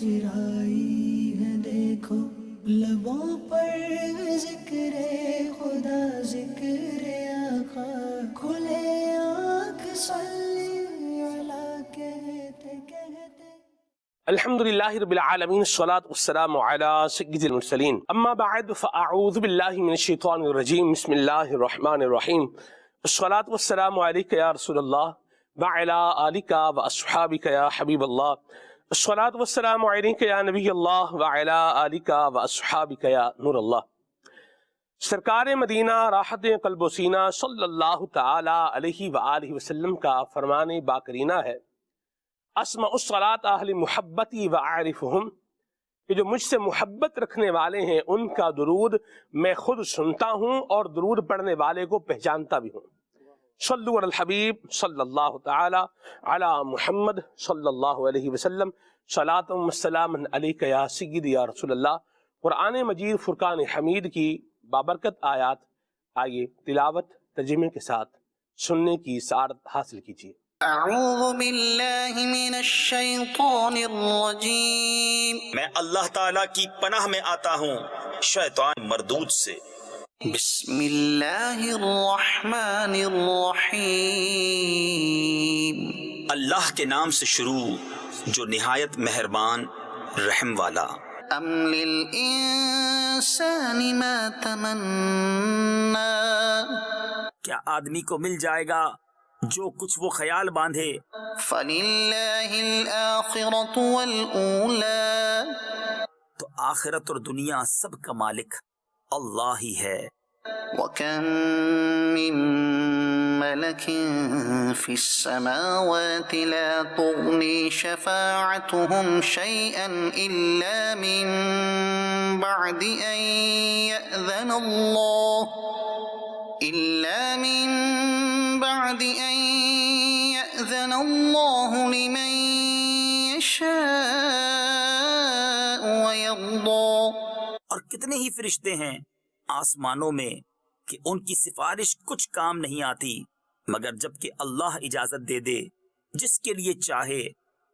مسکرائی ہے دیکھو لبوں پر ذکر خدا ذکر آقا کھلے آنکھ صلی علی کہتے کہتے الحمدللہ رب العالمین الصلاة والسلام علی سید المرسلین اما بعد فاعوذ باللہ من الشیطان الرجیم بسم اللہ الرحمن الرحیم الصلاة والسلام علیک یا رسول اللہ وعلی آلک واصحابک یا حبیب اللہ الصلاة والسلام علیک یا نبی اللہ وعلی آلک واصحابک یا نور اللہ۔ سرکار مدینہ راحت قلب و سینہ صلی اللہ تعالی علیہ وآلہ وسلم کا فرمان باکرینہ ہے، اسمع الصلاۃ اہل محبتی وعارفہم، کہ جو مجھ سے محبت رکھنے والے ہیں ان کا درود میں خود سنتا ہوں اور درود پڑھنے والے کو پہچانتا بھی ہوں۔ صلو علی الحبیب صلی اللہ تعالی علی محمد صلی اللہ علیہ وسلم، صلاۃ و سلام علیک یا سیدی یا رسول اللہ۔ قرآن مجید فرقان حمید کی بابرکت آیات آئیے تلاوت ترجمے کے ساتھ سننے کی سعادت حاصل کیجیے۔ اعوذ باللہ من الشیطان الرجیم، میں اللہ تعالیٰ کی پناہ میں آتا ہوں شیطان مردود سے۔ بسم اللہ الرحمن الرحیم، اللہ کے نام سے شروع جو نہایت مہربان رحم والا۔ ام للانسان ما تمنا، کیا آدمی کو مل جائے گا جو کچھ وہ خیال باندھے؟ فللہ الآخرۃ والأولی، تو آخرت اور دنیا سب کا مالک اللہ ہی ہے۔ وَكَم مِّن مَّلَكٍ فِي السَّمَاوَاتِ لَا تُغْنِي شَفَاعَتُهُمْ شَيْئًا إِلَّا مِن بَعْدِ أَن يَأْذَنَ اللَّهُ لِمَن يَشَاءُ وَيَرْضَىٰ۔ اور کتنے ہی فرشتے ہیں آسمانوں میں کہ ان کی سفارش کچھ کام نہیں آتی مگر جب کہ اللہ اجازت دے دے جس کے لیے چاہے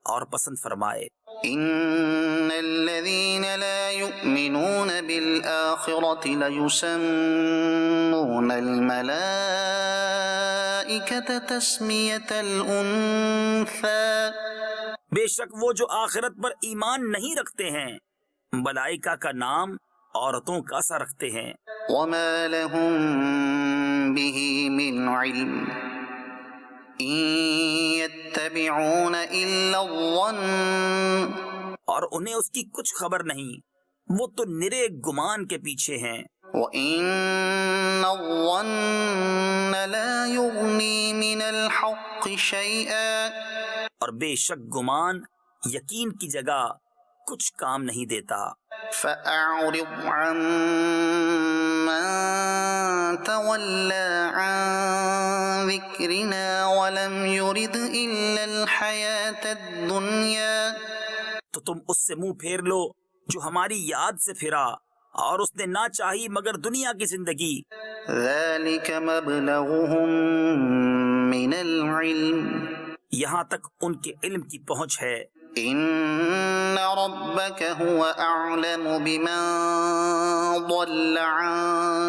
اور پسند فرمائے۔ ان الذين لا يؤمنون بالآخرة ليسمون الملائكة تسمية الأنثى، بے شک وہ جو آخرت پر ایمان نہیں رکھتے ہیں ملائکہ کا نام عورتوں کا سا رکھتے ہیں۔ وما لهم به من علم ان يتبعون الا الظن، اور انہیں اس کی کچھ خبر نہیں، وہ تو نرے گمان کے پیچھے ہیں۔ وان الظن لا يغني من الحق شيئا، اور بے شک گمان یقین کی جگہ کچھ کام نہیں دیتا۔ فأعرض عمن تولى عن ذكرنا ولم يرد إلا الحياة الدنيا، تو تم اس سے منہ پھیر لو جو ہماری یاد سے پھرا اور اس نے نہ چاہی مگر دنیا کی زندگی۔ ذلك مبلغهم من العلم، یہاں تک ان کے علم کی پہنچ ہے۔ ان ربك هو اعلم بمن ضل عن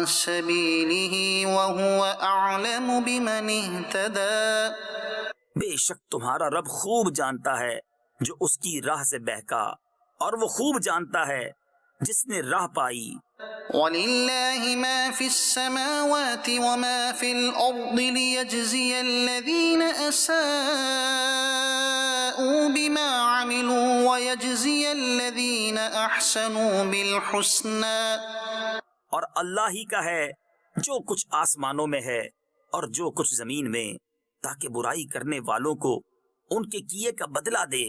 سبيله وهو اعلم بمن اهتدى، بے شک تمہارا رب خوب جانتا ہے جو اس کی راہ سے بہکا اور وہ خوب جانتا ہے جس نے راہ پائی۔ وَلِلَّهِ مَا فِي السَّمَاوَاتِ وَمَا فِي الْأَرْضِ لِيَجْزِيَ الَّذِينَ أَسَاءُوا بِمَا عَمِلُوا وَيَجْزِيَ الَّذِينَ أَحْسَنُوا بِالْحُسْنَى، اور اللہ ہی کا ہے جو کچھ آسمانوں میں ہے اور جو کچھ زمین میں، تاکہ برائی کرنے والوں کو ان کے کیے کا بدلہ دے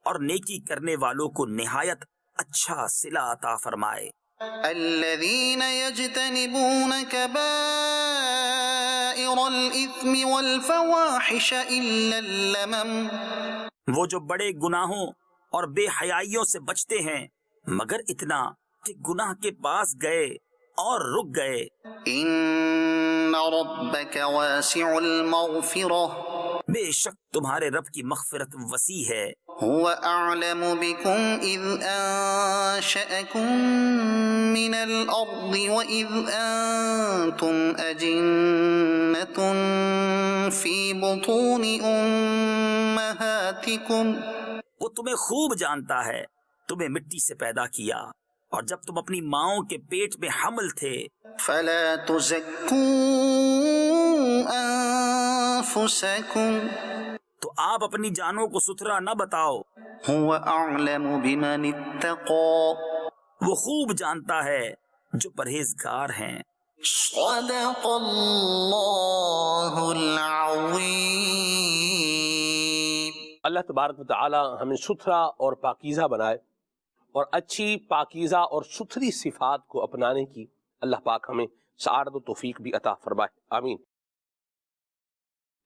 اور نیکی کرنے والوں کو نہایت اچھا صلہ عطا فرمائے۔ الذين يجتنبون كبائر الإثم والفواحش إلا اللمم، وہ جو بڑے گناہوں اور بے حیائیوں سے بچتے ہیں مگر اتنا کہ گناہ کے پاس گئے اور رک گئے۔ ان ربك واسع المغفرة، بے شک تمہارے رب کی مغفرت وسیع ہے۔ هو أعلم بكم إذ أنشأكم من الأرض وإذ أنتم أجنة في بطون أمهاتكم وہ تمہیں خوب جانتا ہے، تمہیں مٹی سے پیدا کیا، اور جب تم اپنی ماؤں کے پیٹ میں حمل تھے۔ فلا تزكوا أنفسكم تو آپ اپنی جانوں کو ستھرا نہ بتاؤ، هو أعلم بمن اتقى وہ خوب جانتا ہے جو پرہیزگار ہیں۔ صدق اللہ العظیم۔ اللہ تبارک و تعالی ہمیں ستھرا اور پاکیزہ بنائے، اور اچھی پاکیزہ اور ستھری صفات کو اپنانے کی اللہ پاک ہمیں سعادت و توفیق بھی عطا فرمائے، آمین۔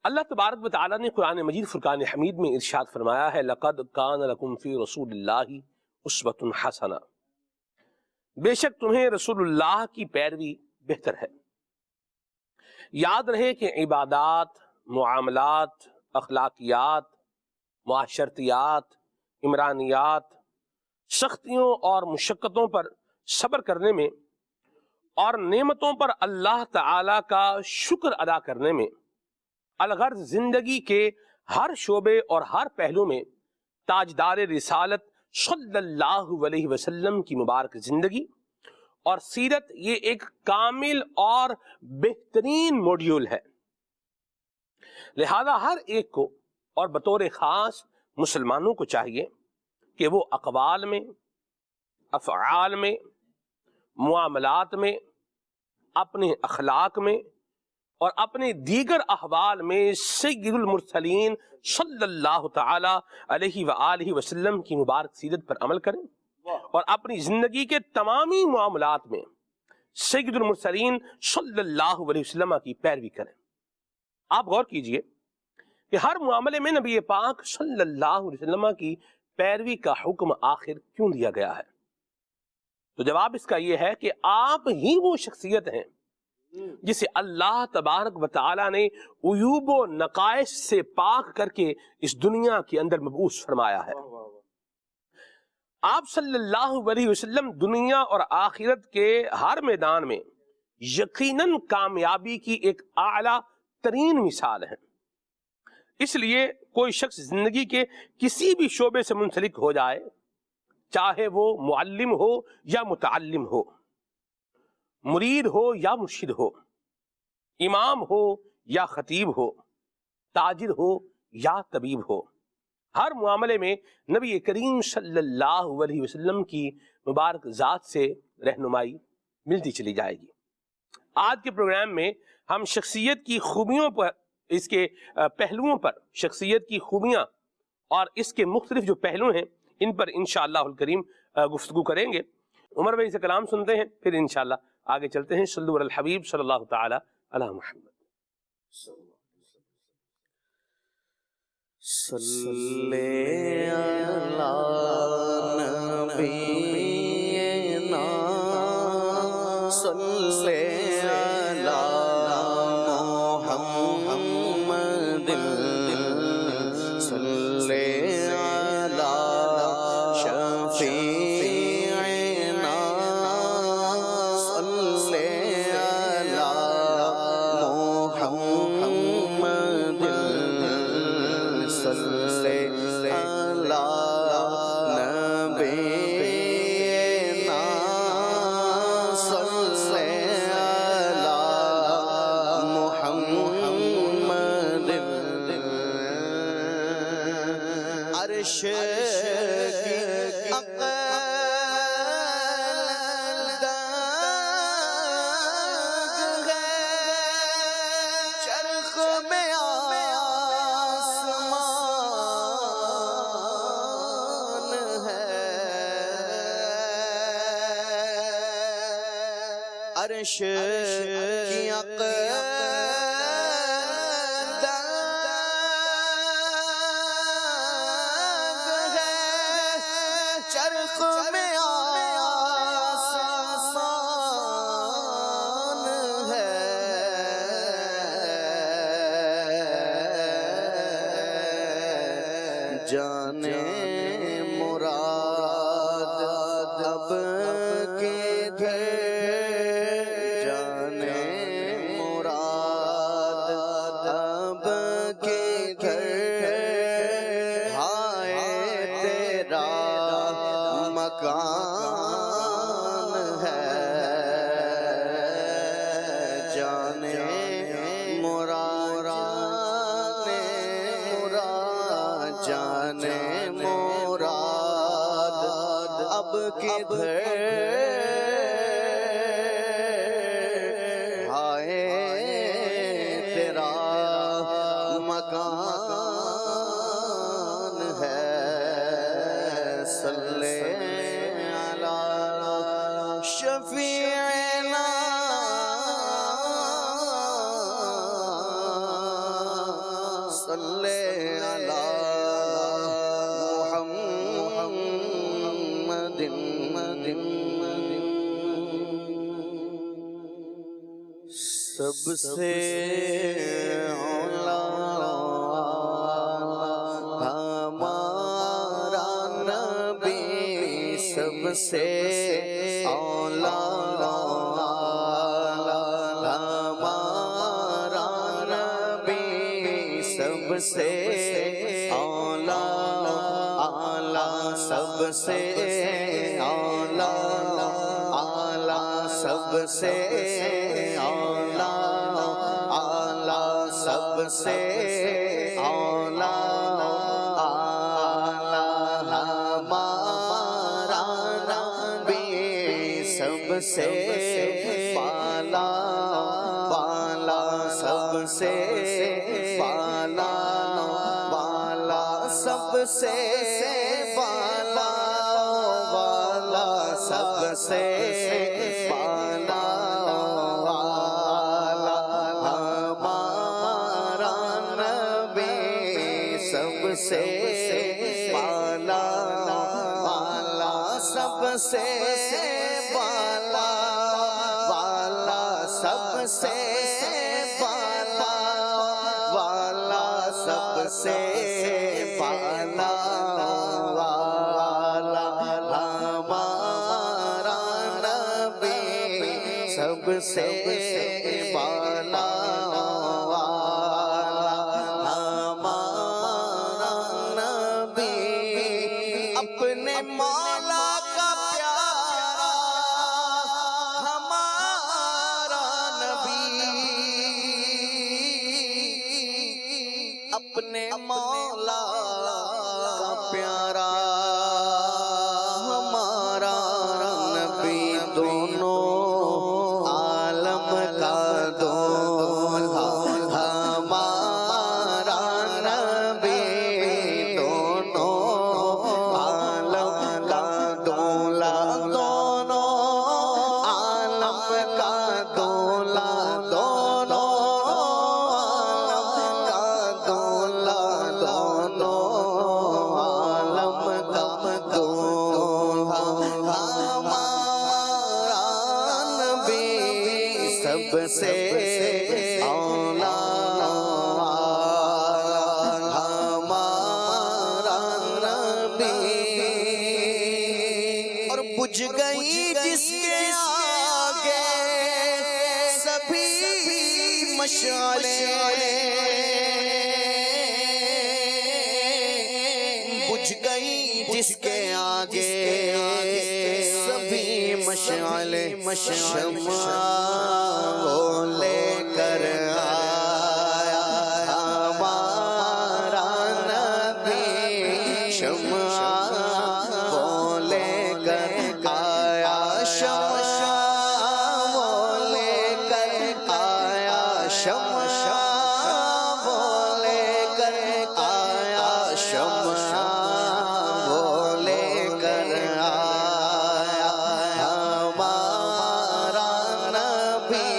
اللہ تبارک و تعالی نے قرآن مجید فرقان حمید میں ارشاد فرمایا ہے، لَقَدْ كَانَ لَكُمْ فِي رَسُولِ اللَّهِ أُسْوَةٌ حَسَنَةٌ، بے شک تمہیں رسول اللہ کی پیروی بہتر ہے۔ یاد رہے کہ عبادات، معاملات، اخلاقیات، معاشرتیات، عمرانیات، سختیوں اور مشقتوں پر صبر کرنے میں اور نعمتوں پر اللہ تعالی کا شکر ادا کرنے میں، الغرض زندگی کے ہر شعبے اور ہر پہلو میں تاجدار رسالت صلی اللہ علیہ وسلم کی مبارک زندگی اور سیرت یہ ایک کامل اور بہترین موڈیول ہے۔ لہذا ہر ایک کو اور بطور خاص مسلمانوں کو چاہیے کہ وہ اقوال میں، افعال میں، معاملات میں، اپنے اخلاق میں اور اپنے دیگر احوال میں سید المرسلین صلی اللہ تعالی علیہ وآلہ وسلم کی مبارک سیرت پر عمل کریں، اور اپنی زندگی کے تمامی معاملات میں سید المرسلین صلی اللہ علیہ وسلم کی پیروی کریں۔ آپ غور کیجئے کہ ہر معاملے میں نبی پاک صلی اللہ علیہ وسلم کی پیروی کا حکم آخر کیوں دیا گیا ہے؟ تو جواب اس کا یہ ہے کہ آپ ہی وہ شخصیت ہیں جسے اللہ تبارک و تعالی نے عیوب و نقائص سے پاک کر کے اس دنیا کے اندر مبعوث فرمایا ہے۔ آپ صلی اللہ علیہ وسلم دنیا اور آخرت کے ہر میدان میں یقیناً کامیابی کی ایک اعلیٰ ترین مثال ہیں۔ اس لیے کوئی شخص زندگی کے کسی بھی شعبے سے منسلک ہو جائے، چاہے وہ معلم ہو یا متعلم ہو، مرید ہو یا مرشد ہو، امام ہو یا خطیب ہو، تاجر ہو یا طبیب ہو، ہر معاملے میں نبی کریم صلی اللہ علیہ وسلم کی مبارک ذات سے رہنمائی ملتی چلی جائے گی۔ آج کے پروگرام میں ہم شخصیت کی خوبیوں پر، اس کے پہلوؤں پر، شخصیت کی خوبیاں اور اس کے مختلف جو پہلو ہیں ان پر انشاءاللہ الکریم گفتگو کریں گے۔ عمر بھائی سے کلام سنتے ہیں، پھر انشاءاللہ آگے چلتے ہیں۔ صلو علی الحبیب صلی اللہ تعالی علی محمد۔ صلی علی نبینا صلی علی محمد صلی علی شفیعنا صلی علی محمد صلی علی نبینا صلی علی محمد عرش کی اقدار ہے، چرخ میں آسمان ہے، عرش کی اقدار ہے، چرخ میں آسمان ہے، جانے مراد اب کدھر جانے مراد اب کدھر ہائے تیرا مکان ہے جانے مراد جانے مراد اب کدھر ہائے تیرا مکان ہے صلی علی شفیعنا صلی علی سب سے اولا ہمارا نبی سب سے اولا ہمارا نبی سب سے اولا سب سے اولا سب سے اولا سب سے اولا ہمارا نبی سب سے بالا سب سے بالا سب سے بالا سب سے بالا ہمارا نبی سب سے بالا سب سے بالا سب سے بالا سب سے بالا ہمارا نبی سب سے بالا ہمارا نبی اپنے مولا کا پیارا ہمارا نبی اپنے مولا کا پیارا ہمارا نبی دونوں عالم کا دولا ہمارا نبی دونوں عالم کا دولا دونوں عالم کا دولا دونوں عالم کا دولا دونوں عالم کا دولا ہمارا نبی سب سے اولا ہمارا نبی اور بجھ گئی جس کے آگے سبھی مشعلیں بجھ گئی جس کے آگے سبھی مشعلیں شمع وہ لے کر آیا ہمارا نبی شمع وہ لے کر آیا شمع وہ لے کر آیا شمع وہ لے کر آیا شمع وہ لے کر آیا ہمارا نبی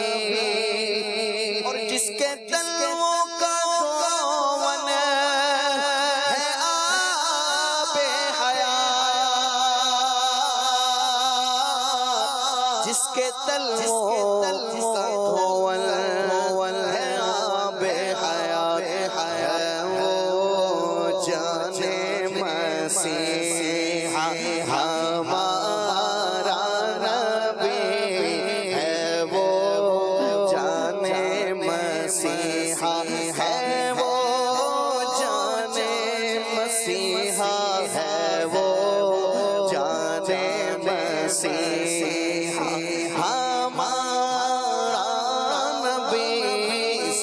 اور جس کے تلووں کا گون ہے آب حیات جس کے تلووں کا گون ہے آب حیات ہے وہ جانے مسیحا ہمارا نبی ہے وہ جان مسیحا ہے وہ جان مسیحا ہے وہ جان مسیحا ہمارا نبی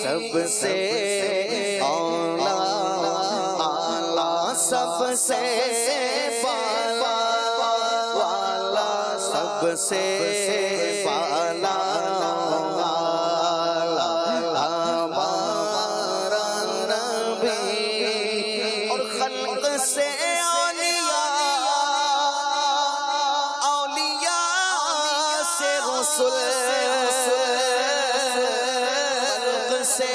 سب سے اولا سب سے بالا والا سب سے بالا ہمارا نبی اور خلق سے اولیاء سے رسل خلق سے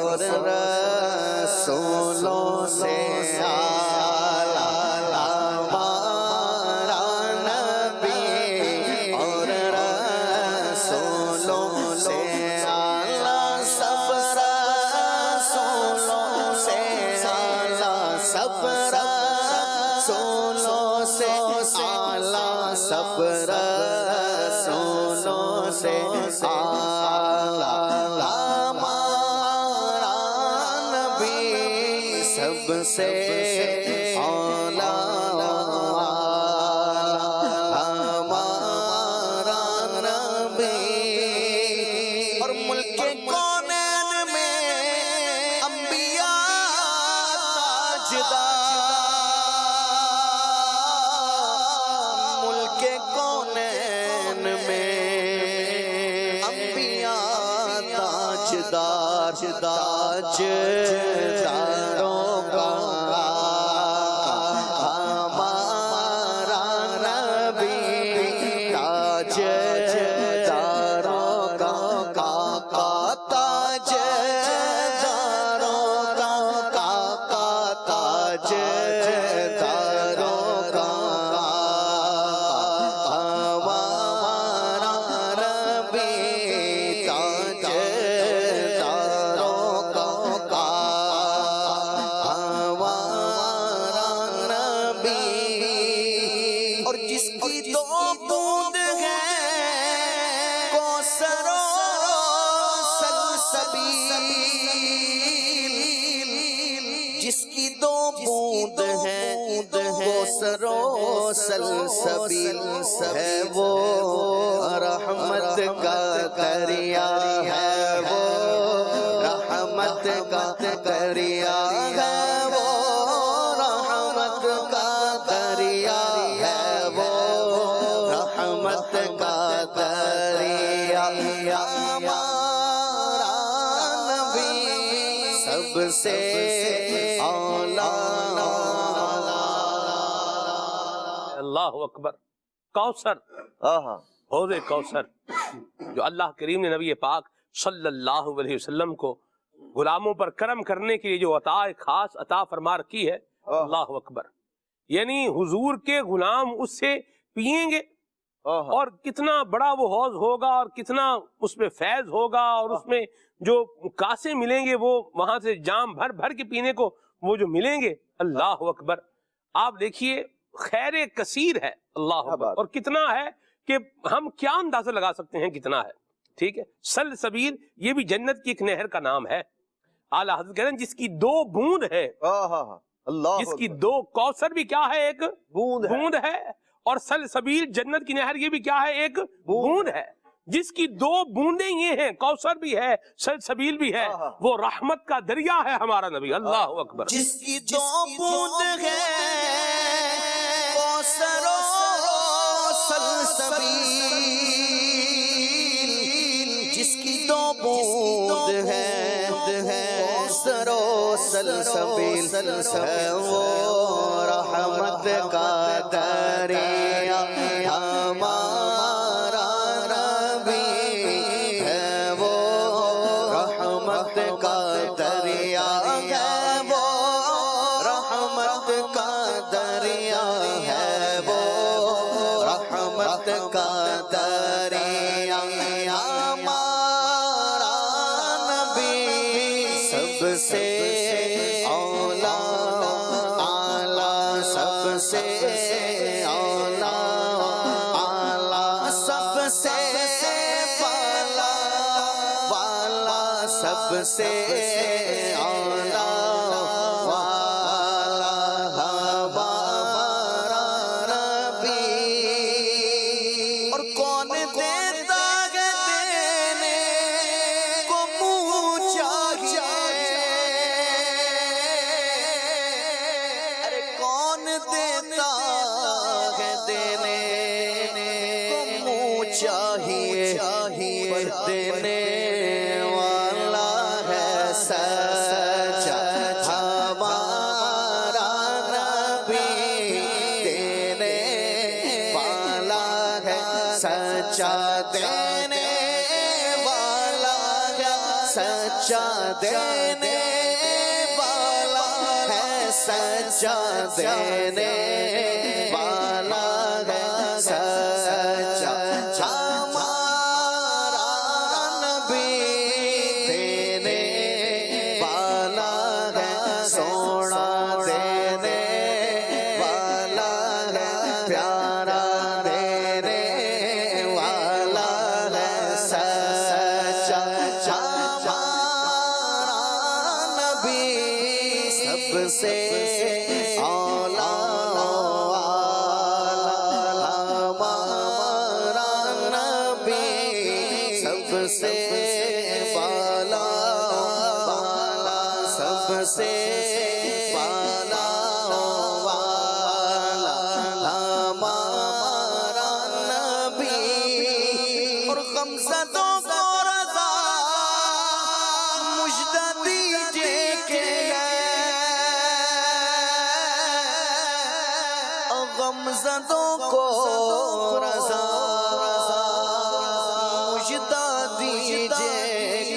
اور رسولوں سے ہمارا نبی اور رسولوں سے سب رسولوں سے سب رسولوں سے سب رسولوں سے سب سے اولا ہمارا نبی اور ملک کونین میں انبیاء تاجدار ملک کونین میں انبیاء تاجدار تاجداروں اور جس کی دو بوند ہے کوثر و سلسبیل جس کی دو بوند ہے کوثر و سلسبیل ہے وہ رحمت کا دریا ہے وہ رحمت کا دریا ہے وہ رحمت کا دریا ہے وہ رحمت کا دریا ہمارا نبی سب سے اولا اللہ اکبر. کوثر، حوض کوثر جو اللہ کریم نے نبی پاک صلی اللہ علیہ وسلم کو غلاموں پر کرم کرنے کے لیے جو عطا خاص عطا فرما رکھی ہے. اللہ اکبر. یعنی حضور کے غلام اس سے پئیں گے اور کتنا بڑا وہ حوض ہوگا اور کتنا اس میں فیض ہوگا اور اس میں جو کاسے ملیں گے وہ وہاں سے جام بھر بھر کے پینے کو وہ جو ملیں گے. اللہ اکبر. آپ دیکھیے خیر کثیر ہے. اللہ اکبر. اور کتنا ہے کہ ہم کیا اندازہ لگا سکتے ہیں کتنا ہے. ٹھیک ہے. سلسبیل یہ بھی جنت کی ایک نہر کا نام ہے. اعلیٰ حضرت کہتے ہیں جس کی دو بوند ہے جس کی دو کوثر بھی کیا ہے ایک بوند ہے اور سلسبیل جنت کی نہر یہ بھی کیا ہے ایک بوند ہے. جس کی دو بوندیں یہ ہیں کوثر بھی ہے سلسبیل بھی ہے وہ رحمت کا دریا ہے ہمارا نبی. اللہ اکبر. جس کی دو بوند ہے کوثر و سلسبیل جس کی دو بوند ہے کوثر و سلسبیل ہے وہ رحمت کا دریا ہمارا نبی ہے وہ رحمت کا دریا ہے وہ رحمت کا دریا ہے وہ رحمت کا دریا ہمارا سے اولا اعلیٰ سب سے اولا اعلیٰ سب سے والا والا سب سے اولا والا ہمارا نبی اور کون دیتا ہے دینے کو منہ چاہیے ارے کون دیتا ہے دینے کو منہ چاہیے پر دینے والا ہے سچا ہمارا نبی دینے والا ہے سچا دینے والا ہے سچا دینے والا ہے سچا دینے والا ہے سچا ہمارا نبی دینے والا ہے سونا دینے والا ہے پیارا دینے والا ہے سچا ہمارا نبی سب سے اولا ہمارا نبی سب سے والا والا سب سے والا والا ہمارا نبی اور غمزدوں کو رضا مجدہ دیجئے کہ غمزدوں کو رضا مجدہ دیجئے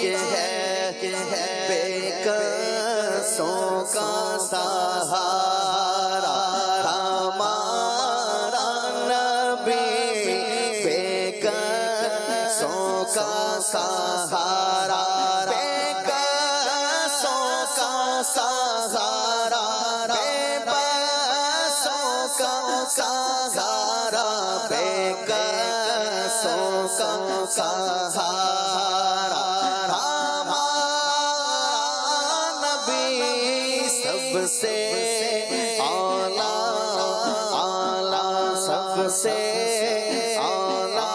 کہ ہے بے کسوں کا سہارا ہمارا نبی بے کسوں کا سہارا بے کسوں کا سہارا بے بسوں کا سہارا بے کسوں کا سہارا ہمارا نبی سب سے اولا اعلیٰ سب سے اولا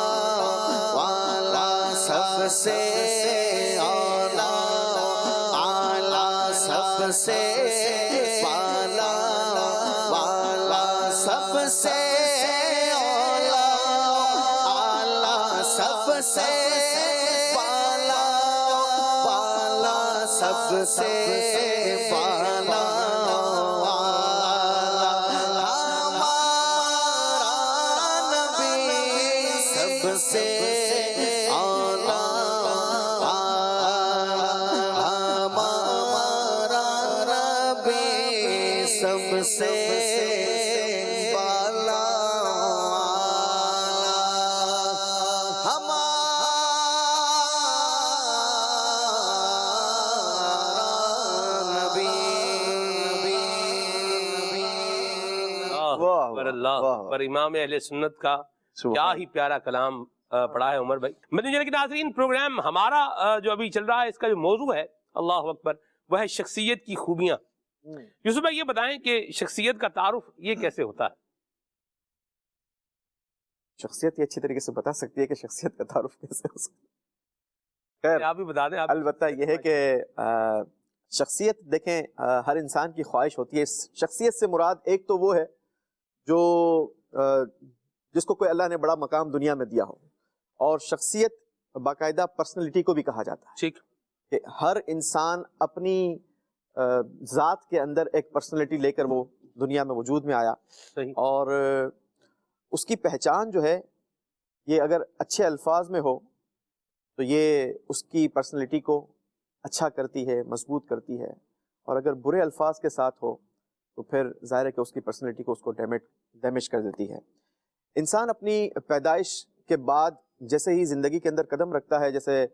والا سب سے اولا اعلیٰ سب سے والا والا سب سے اولا اعلیٰ سب سے والا والا سب سے والا ہمارا نبی سب سے اولا ہمارا نبی سب سے والا اللہ پر امام اہل سنت کا کیا ہی پیارا کلام پڑھا ہے عمر بھائی۔ مدنی چینل کے ناظرین، پروگرام ہمارا جو ابھی چل رہا ہے، اس کا جو موضوع ہے اللہ اکبر وہ ہے شخصیت کی خوبیاں۔ یوسف بھائی یہ بتائیں کہ شخصیت کا تعارف یہ کیسے ہوتا ہے؟ شخصیت یہ اچھی طریقے سے بتا سکتی ہے کہ شخصیت کا تعارف کیسے ہو سکتا ہے۔ آپ بھی بتا دیں۔ البتہ یہ ہے کہ شخصیت دیکھیں ہر انسان کی خواہش ہوتی ہے۔ شخصیت سے مراد ایک تو وہ ہے جو جس کو کوئی اللہ نے بڑا مقام دنیا میں دیا ہو، اور شخصیت باقاعدہ پرسنلٹی کو بھی کہا جاتا ہے ٹھیک کہ ہر انسان اپنی ذات کے اندر ایک پرسنلٹی لے کر وہ دنیا میں وجود میں آیا، صحیح، اور اس کی پہچان جو ہے یہ اگر اچھے الفاظ میں ہو تو یہ اس کی پرسنلٹی کو اچھا کرتی ہے، مضبوط کرتی ہے، اور اگر برے الفاظ کے ساتھ ہو تو پھر ظاہر ہے کہ اس کی پرسنلٹی کو اس کو ڈیمیج کر دیتی ہے۔ انسان اپنی پیدائش کے بعد جیسے ہی زندگی کے اندر قدم رکھتا ہے، جیسے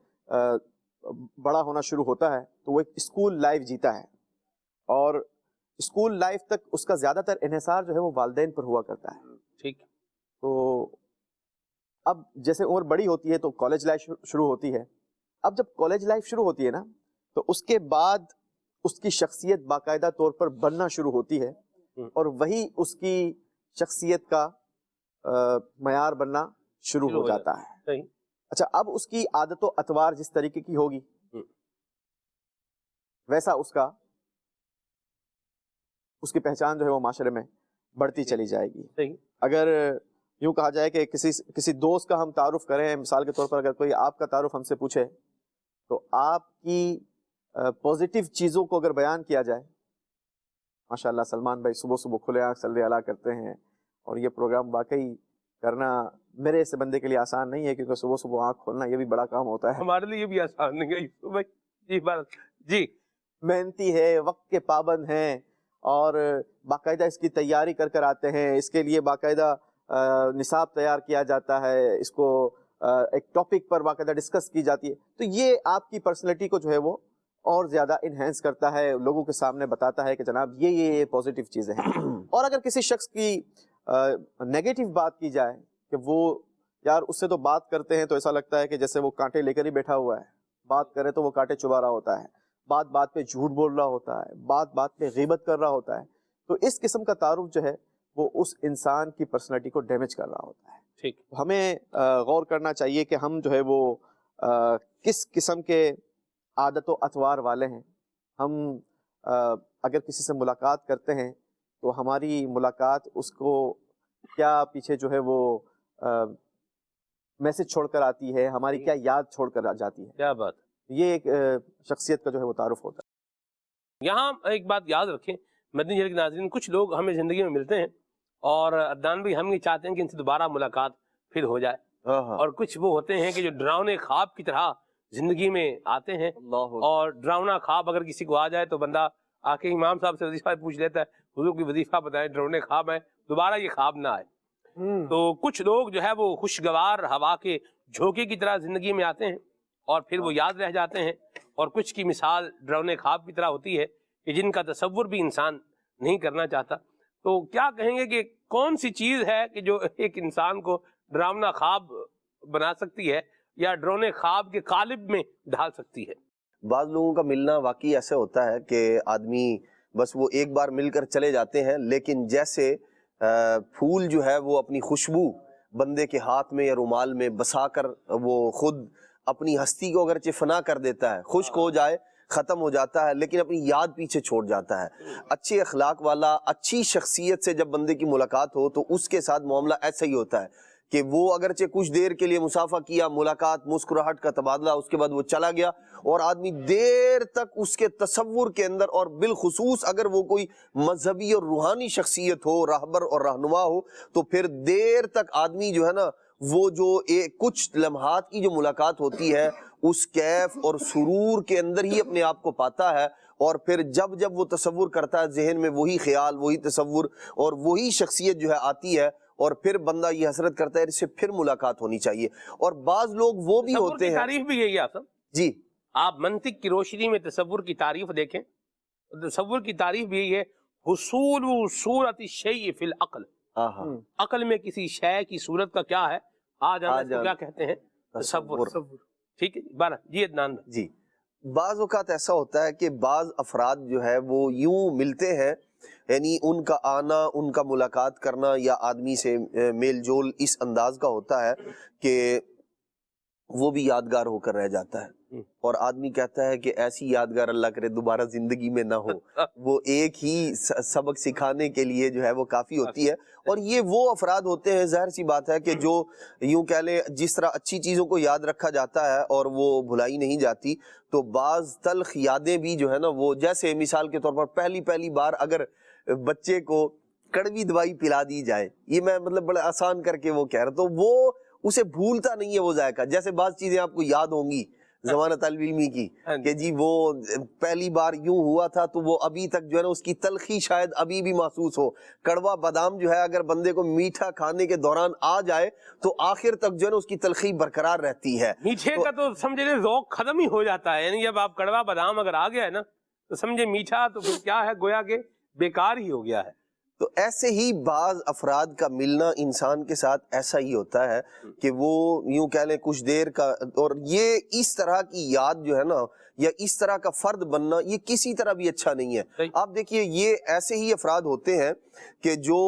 بڑا ہونا شروع ہوتا ہے تو وہ ایک اسکول لائف جیتا ہے، اور اسکول لائف تک اس کا زیادہ تر انحصار جو ہے وہ والدین پر ہوا کرتا ہے. ٹھیک. تو اب جیسے عمر بڑی ہوتی ہے تو کالج لائف شروع ہوتی ہے. اب جب کالج لائف شروع ہوتی ہے نا تو اس کے بعد اس کی شخصیت باقاعدہ طور پر بننا شروع ہوتی ہے، اور وہی اس کی شخصیت کا معیار بننا شروع ہو جاتا ہے. صحیح. اچھا، اب اس کی عادت و اطوار جس طریقے کی ہوگی ویسا اس کی پہچان جو ہے وہ معاشرے میں بڑھتی چلی جائے گی. صحیح. اگر یوں کہا جائے کہ کسی دوست کا ہم تعارف کریں، مثال کے طور پر اگر کوئی آپ کا تعارف ہم سے پوچھے تو آپ کی پازیٹیو چیزوں کو اگر بیان کیا جائے، ماشاءاللہ سلمان بھائی صبح صبح کھلے آنکھ صلی اللہ کرتے ہیں، اور یہ پروگرام واقعی کرنا میرے ایسے بندے کے لیے آسان نہیں ہے، کیونکہ صبح صبح آنکھ کھولنا یہ بھی بڑا کام ہوتا ہے. ہمارے لیے بھی آسان نہیں ہے. جی محنتی ہے، وقت کے پابند ہیں، اور باقاعدہ اس کی تیاری کر آتے ہیں. اس کے لیے باقاعدہ نصاب تیار کیا جاتا ہے، اس کو ایک ٹاپک پر باقاعدہ ڈسکس کی جاتی ہے. تو یہ آپ کی پرسنالٹی کو جو ہے وہ اور زیادہ انہینس کرتا ہے، لوگوں کے سامنے بتاتا ہے کہ جناب یہ پازیٹیو چیزیں ہیں. اور اگر کسی شخص کی نیگیٹو بات کی جائے کہ وہ یار اس سے تو بات کرتے ہیں تو ایسا لگتا ہے کہ جیسے وہ کانٹے لے کر ہی بیٹھا ہوا ہے، بات کرے تو وہ کانٹے چبا رہا ہوتا ہے، بات بات پہ جھوٹ بول رہا ہوتا ہے، بات بات پہ غیبت کر رہا ہوتا ہے، تو اس قسم کا تعارف جو ہے وہ اس انسان کی پرسنالٹی کو ڈیمیج کر رہا ہوتا ہے. ٹھیک. ہمیں غور کرنا چاہیے کہ ہم جو ہے وہ کس قسم کے عادت و اطوار والے ہیں. ہم اگر کسی سے ملاقات کرتے ہیں تو ہماری ملاقات اس کو کیا پیچھے جو ہے وہ میسج چھوڑ کر آتی ہے، ہماری کیا یاد چھوڑ کر جاتی ہے. کیا بات. یہ ایک شخصیت کا جو ہے وہ تعارف ہوتا ہے. یہاں ایک بات یاد رکھیں مدنی چینل کے ناظرین، کچھ لوگ ہمیں زندگی میں ملتے ہیں اور عدنان بھی ہم یہ چاہتے ہیں کہ ان سے دوبارہ ملاقات پھر ہو جائے، اور کچھ وہ ہوتے ہیں کہ جو ڈراؤنے خواب کی طرح زندگی میں آتے ہیں، اور ڈراؤنا خواب اگر کسی کو آ جائے تو بندہ آ کے امام صاحب سے وظیفہ پوچھ لیتا ہے، حضور کی وظیفہ بتائیں، ڈراؤنے خواب ہیں، دوبارہ یہ خواب نہ آئے. تو کچھ لوگ جو ہے وہ خوشگوار ہوا کے جھونکے کی طرح زندگی میں آتے ہیں اور پھر وہ یاد رہ جاتے ہیں، اور کچھ کی مثال ڈراؤنے خواب کی طرح ہوتی ہے کہ جن کا تصور بھی انسان نہیں کرنا چاہتا. تو کیا کہیں گے کہ کون سی چیز ہے کہ جو ایک انسان کو ڈراؤنا خواب بنا سکتی ہے یا ڈراؤنے خواب کے قالب میں ڈھال سکتی ہے؟ بعض لوگوں کا ملنا واقعی ایسے ہوتا ہے کہ آدمی بس وہ ایک بار مل کر چلے جاتے ہیں، لیکن جیسے پھول جو ہے وہ اپنی خوشبو بندے کے ہاتھ میں یا رومال میں بسا کر وہ خود اپنی ہستی کو اگرچہ فنا کر دیتا ہے، خشک ہو جائے، ختم ہو جاتا ہے، لیکن اپنی یاد پیچھے چھوڑ جاتا ہے. اچھے اخلاق والا، اچھی شخصیت سے جب بندے کی ملاقات ہو تو اس کے ساتھ معاملہ ایسا ہی ہوتا ہے کہ وہ اگرچہ کچھ دیر کے لیے مسافہ کیا، ملاقات، مسکراہٹ کا تبادلہ، اس کے بعد وہ چلا گیا، اور آدمی دیر تک اس کے تصور کے اندر، اور بالخصوص اگر وہ کوئی مذہبی اور روحانی شخصیت ہو، راہبر اور رہنما ہو، تو پھر دیر تک آدمی جو ہے نا وہ جو کچھ لمحات کی جو ملاقات ہوتی ہے اس کیف اور سرور کے اندر ہی اپنے آپ کو پاتا ہے، اور پھر جب وہ تصور کرتا ہے ذہن میں وہی خیال، وہی تصور اور وہی شخصیت جو ہے آتی ہے، اور پھر بندہ یہ حسرت کرتا ہے اس سے پھر ملاقات ہونی چاہیے. اور بعض لوگ وہ بھی ہوتے ہیں، تعریف بھی یہی ہے آپ جی، آپ منطق کی روشنی میں تصور کی تعریف دیکھیں، تصور کی تعریف بھی یہی ہے، حصول صورت الشیء فی العقل، عقل میں کسی شے کی صورت کا کیا ہے آ جانا، اس کو کیا کہتے ہیں؟ تصور. ٹھیک ہے جی عدنان جی. بعض اوقات ایسا ہوتا ہے کہ بعض افراد جو ہے وہ یوں ملتے ہیں، یعنی ان کا آنا، ان کا ملاقات کرنا یا آدمی سے میل جول اس انداز کا ہوتا ہے کہ وہ بھی یادگار ہو کر رہ جاتا ہے، اور آدمی کہتا ہے کہ ایسی یادگار اللہ کرے دوبارہ زندگی میں نہ ہو. وہ ایک ہی سبق سکھانے کے لیے جو ہے وہ کافی ہوتی ہے. اور یہ وہ افراد ہوتے ہیں، ظاہر سی بات ہے کہ جو یوں کہہ لیں جس طرح اچھی چیزوں کو یاد رکھا جاتا ہے اور وہ بھلائی نہیں جاتی، تو بعض تلخ یادیں بھی جو ہے نا وہ، جیسے مثال کے طور پر پہلی بار اگر بچے کو کڑوی دوائی پلا دی جائے، یہ میں مطلب بڑے آسان کر کے وہ کہہ رہا، تو وہ اسے بھولتا نہیں ہے وہ ذائقہ. جیسے بعض چیزیں آپ کو یاد ہوں گی زمانہ طالب علمی کی کہ جی وہ پہلی بار یوں ہوا تھا تو وہ ابھی تک جو ہے نا اس کی تلخی شاید ابھی بھی محسوس ہو. کڑوا بادام جو ہے اگر بندے کو میٹھا کھانے کے دوران آ جائے تو آخر تک جو ہے نا اس کی تلخی برقرار رہتی ہے. میٹھے کا تو سمجھے ذوق ختم ہی ہو جاتا ہے. یعنی جب آپ کڑوا بادام اگر آ گیا ہے نا تو سمجھے میٹھا تو پھر کیا ہے، گویا کہ بیکار ہی ہو گیا ہے. تو ایسے ہی بعض افراد کا ملنا انسان کے ساتھ ایسا ہی ہوتا ہے کہ وہ یوں کہہ لیں کچھ دیر کا، اور یہ اس طرح کی یاد جو ہے نا یا اس طرح کا فرد بننا یہ کسی طرح بھی اچھا نہیں ہے. آپ دیکھیے یہ ایسے ہی افراد ہوتے ہیں کہ جو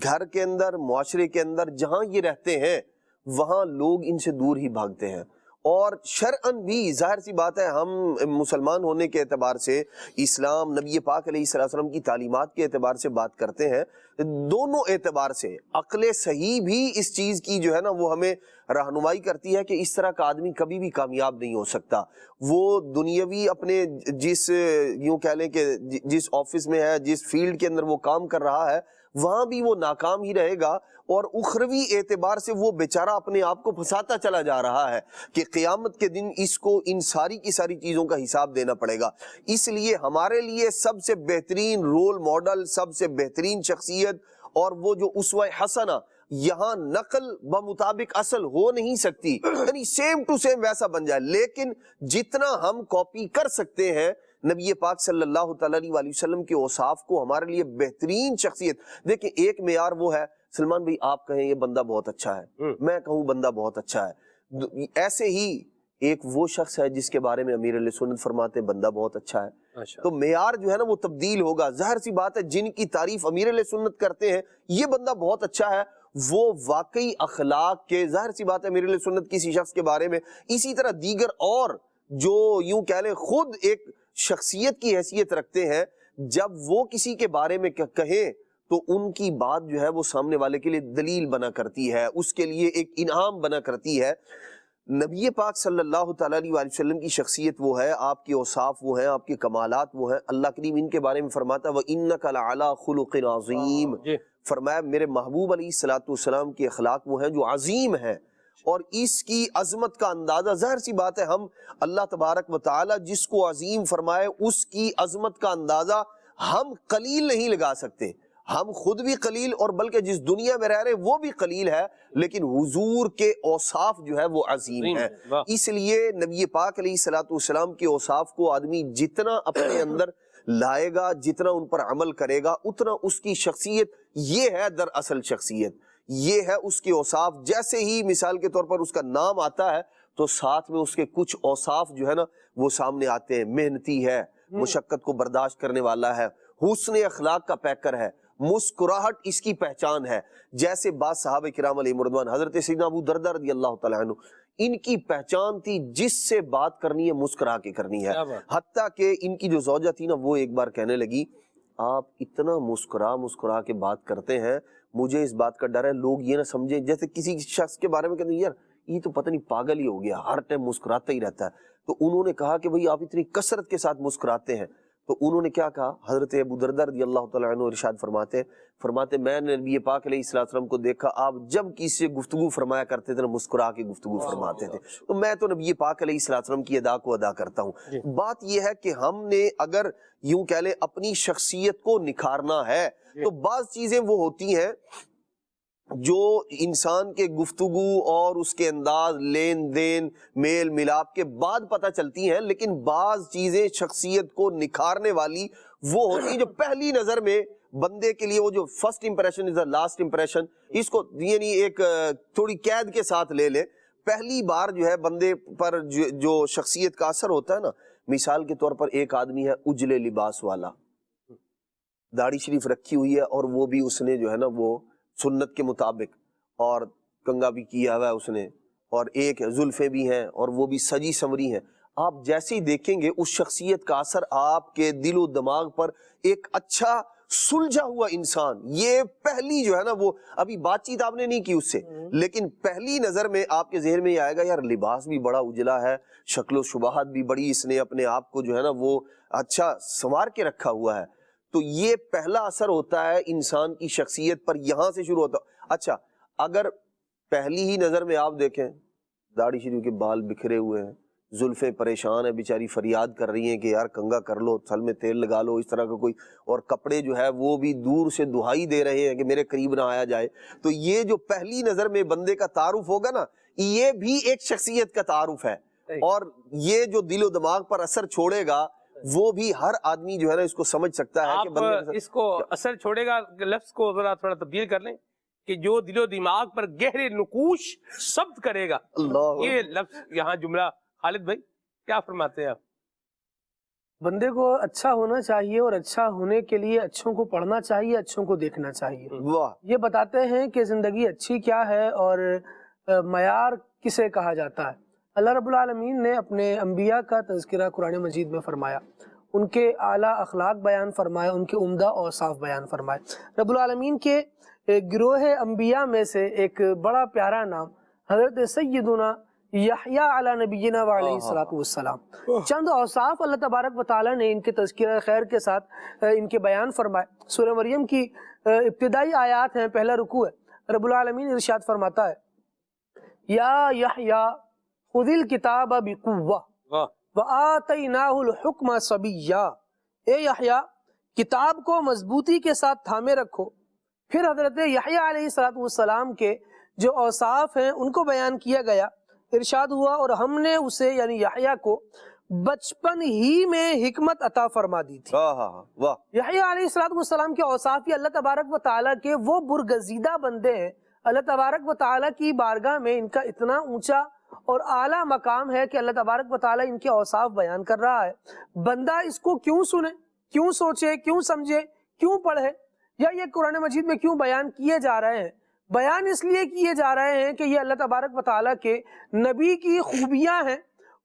گھر کے اندر، معاشرے کے اندر جہاں یہ رہتے ہیں وہاں لوگ ان سے دور ہی بھاگتے ہیں. اور شرعاً بھی ظاہر سی بات ہے، ہم مسلمان ہونے کے اعتبار سے، اسلام نبی پاک علیہ السلام کی تعلیمات کے اعتبار سے بات کرتے ہیں، دونوں اعتبار سے عقل صحیح بھی اس چیز کی جو ہے نا وہ ہمیں رہنمائی کرتی ہے کہ اس طرح کا آدمی کبھی بھی کامیاب نہیں ہو سکتا. وہ دنیاوی اپنے جس یوں کہہ لیں کہ جس آفس میں ہے، جس فیلڈ کے اندر وہ کام کر رہا ہے وہاں بھی وہ ناکام ہی رہے گا، اور اخروی اعتبار سے وہ بیچارہ اپنے آپ کو پھنساتا چلا جا رہا ہے کہ قیامت کے دن اس کو ان ساری کی ساری چیزوں کا حساب دینا پڑے گا. اس لیے ہمارے لیے سب سے بہترین رول ماڈل، سب سے بہترین شخصیت اور وہ جو اسوہ حسنہ یہاں نقل بمطابق اصل ہو نہیں سکتی، یعنی سیم ٹو سیم ویسا بن جائے، لیکن جتنا ہم کاپی کر سکتے ہیں نبی پاک صلی اللہ تعالیٰ علیہ وسلم کے اوصاف کو، ہمارے لیے بہترین شخصیت. دیکھیں ایک معیار وہ ہے سلمان بھائی آپ کہیں یہ بندہ بہت اچھا ہے، میں کہوں بندہ بہت اچھا ہے. ایسے ہی ایک وہ شخص ہے جس کے بارے میں امیر علیہ سنت فرماتے ہیں بندہ بہت اچھا ہے. تو معیار جو ہے نا وہ تبدیل ہوگا. ظاہر سی بات ہے جن کی تعریف امیر علیہ سنت کرتے ہیں یہ بندہ بہت اچھا ہے، وہ واقعی اخلاق کے، ظاہر سی بات ہے امیر علیہ سنت کسی شخص کے بارے میں، اسی طرح دیگر اور جو یوں کہہ لیں خود ایک شخصیت کی حیثیت رکھتے ہیں، جب وہ کسی کے بارے میں کہیں تو ان کی بات جو ہے وہ سامنے والے کے لیے دلیل بنا کرتی ہے، اس کے لیے ایک انعام بنا کرتی ہے. نبی پاک صلی اللہ تعالیٰ علیہ وسلم کی شخصیت وہ ہے، آپ کے اوصاف وہ ہیں، آپ کے کمالات وہ ہیں. اللہ کریم ان کے بارے میں فرماتا ہے وَإِنَّكَ لَعَلَىٰ خُلُقٍ عَظِيمٍ، فرمایا میرے محبوب علیہ السلام کے اخلاق وہ ہیں جو عظیم ہیں. اور اس کی عظمت کا اندازہ ظاہر سی بات ہے ہم اللہ تبارک و تعالی جس کو عظیم فرمائے اس کی عظمت کا اندازہ ہم قلیل نہیں لگا سکتے. ہم خود بھی قلیل اور بلکہ جس دنیا میں رہ رہے وہ بھی قلیل ہے، لیکن حضور کے اوصاف جو ہے وہ عظیم ہے. اس لیے نبی پاک علیہ السلام کے اوصاف کو آدمی جتنا اپنے اندر لائے گا، جتنا ان پر عمل کرے گا، اتنا اس کی شخصیت یہ ہے دراصل شخصیت، یہ ہے اس کے اوصاف. جیسے ہی مثال کے طور پر اس کا نام آتا ہے تو ساتھ میں اس کے کچھ اوصاف جو ہے نا وہ سامنے آتے ہیں. محنتی ہے، مشقت کو برداشت کرنے والا ہے، حسن اخلاق کا پیکر ہے، مسکراہٹ اس کی پہچان ہے. جیسے بعض صحابہ کرام علیہ رضوان، حضرت سیدنا ابو دردہ رضی اللہ تعالیٰ عنہ، ان کی پہچان تھی جس سے بات کرنی ہے مسکرا کے کرنی ہے. حتیٰ کہ ان کی جو زوجہ تھی نا وہ ایک بار کہنے لگی آپ اتنا مسکرا کے بات کرتے ہیں، مجھے اس بات کا ڈر ہے لوگ یہ نہ سمجھیں جیسے کسی شخص کے بارے میں کہتے ہیں یار یہ تو پتہ نہیں پاگل ہی ہو گیا، ہر ٹائم مسکراتا ہی رہتا ہے. تو انہوں نے کہا کہ بھئی آپ اتنی کثرت کے ساتھ مسکراتے ہیں. تو انہوں نے کیا کہا، حضرت ابو دردہ رضی اللہ تعالیٰ عنہ ارشاد فرماتے میں نے نبی پاک علیہ السلام کو دیکھا آپ جب کسی سے گفتگو فرمایا کرتے تھے نا مسکرا کے گفتگو فرماتے تھے، تو میں تو نبی پاک علیہ السلام کی ادا کو ادا کرتا ہوں. بات یہ ہے کہ ہم نے اگر یوں کہہ لیں اپنی شخصیت کو نکھارنا ہے تو بعض چیزیں وہ ہوتی ہیں جو انسان کے گفتگو اور اس کے انداز، لین دین، میل ملاپ کے بعد پتہ چلتی ہیں، لیکن بعض چیزیں شخصیت کو نکھارنے والی وہ ہوتی ہیں جو پہلی نظر میں بندے کے لیے وہ جو first impression is the last impression, اس کو یعنی ایک تھوڑی قید کے ساتھ لے لیں. پہلی بار جو ہے بندے پر جو شخصیت کا اثر ہوتا ہے نا، مثال کے طور پر ایک آدمی ہے اجلے لباس والا، داڑھی شریف رکھی ہوئی ہے اور وہ بھی اس نے جو ہے نا وہ سنت کے مطابق اور کنگا بھی کیا ہوا ہے اس نے، اور ایک زلفیں بھی ہیں اور وہ بھی سجی سمری ہیں. آپ جیسے ہی دیکھیں گے اس شخصیت کا اثر آپ کے دل و دماغ پر، ایک اچھا سلجھا ہوا انسان، یہ پہلی جو ہے نا وہ ابھی بات چیت آپ نے نہیں کی اس سے، لیکن پہلی نظر میں آپ کے ذہن میں یہ آئے گا یار لباس بھی بڑا اجلا ہے، شکل و شباہت بھی بڑی، اس نے اپنے آپ کو جو ہے نا وہ اچھا سنوار کے رکھا ہوا ہے. تو یہ پہلا اثر ہوتا ہے انسان کی شخصیت پر، یہاں سے شروع ہوتا ہے. اچھا اگر پہلی ہی نظر میں آپ دیکھیں داڑھی شریف کے بال بکھرے ہوئے ہیں، زلفیں پریشان ہیں بیچاری، فریاد کر رہی ہیں کہ یار کنگا کر لو، تھل میں تیل لگا لو، اس طرح کا کوئی، اور کپڑے جو ہے وہ بھی دور سے دہائی دے رہے ہیں کہ میرے قریب نہ آیا جائے. تو یہ جو پہلی نظر میں بندے کا تعارف ہوگا نا، یہ بھی ایک شخصیت کا تعارف ہے، اور یہ جو دل و دماغ پر اثر چھوڑے گا وہ بھی ہر آدمی جو ہے نا اس کو سمجھ سکتا ہے کہ آپ بندے اس کو اثر چھوڑے گا لفظ کو ذرا تھوڑا تبدیل کر لیں کہ جو دل و دماغ پر گہرے نقوش ثبت کرے گا. اللہ یہ لفظ یہاں جملہ، خالد بھائی کیا فرماتے ہیں آپ؟ بندے کو اچھا ہونا چاہیے، اور اچھا ہونے کے لیے اچھوں کو پڑھنا چاہیے، اچھوں کو دیکھنا چاہیے. واہ، یہ بتاتے ہیں کہ زندگی اچھی کیا ہے اور معیار کسے کہا جاتا ہے. اللہ رب العالمین نے اپنے انبیاء کا تذکرہ قرآن مجید میں فرمایا، ان کے اعلیٰ اخلاق بیان فرمائے، ان کے عمدہ اوصاف بیان فرمائے. رب العالمین کے گروہ انبیاء میں سے ایک بڑا پیارا نام حضرت سیدنا یحییٰ علی نبینا وعلیہ الصلوۃ والسلام. چند اوصاف اللہ تبارک و تعالیٰ نے ان کے تذکرہ خیر کے ساتھ ان کے بیان فرمائے. سورہ مریم کی ابتدائی آیات ہیں، پہلا رکوع ہے. رب العالمین ارشاد فرماتا ہے، یا یحییٰ خذ الکتاب بقوہ وآتیناہ الحکم صبیّا. اے یحییٰ، کتاب کو مضبوطی کے ساتھ تھامے رکھو. پھر حضرت یحییٰ علیہ السلام کے جو اوصاف ہیں ان کو بیان کیا گیا. ارشاد ہوا، اور ہم نے اسے یعنی یحییٰ کو بچپن ہی میں حکمت عطا فرما دی تھی. واہ، یحییٰ علیہ السلام کے اوصاف یہ اللہ تبارک و تعالیٰ کے وہ برگزیدہ بندے ہیں. اللہ تبارک و تعالیٰ کی بارگاہ میں ان کا اتنا اونچا اور اعلیٰ مقام ہے کہ اللہ تبارک و تعالیٰ ان کے اوصاف بیان کر رہا ہے. بندہ اس کو کیوں سنے، کیوں سوچے، کیوں سمجھے، کیوں پڑھے، یا یہ قرآن مجید میں کیوں بیان کیے جا رہے ہیں؟ بیان اس لیے کیے جا رہے ہیں کہ یہ اللہ تبارک و تعالیٰ کے نبی کی خوبیاں ہیں.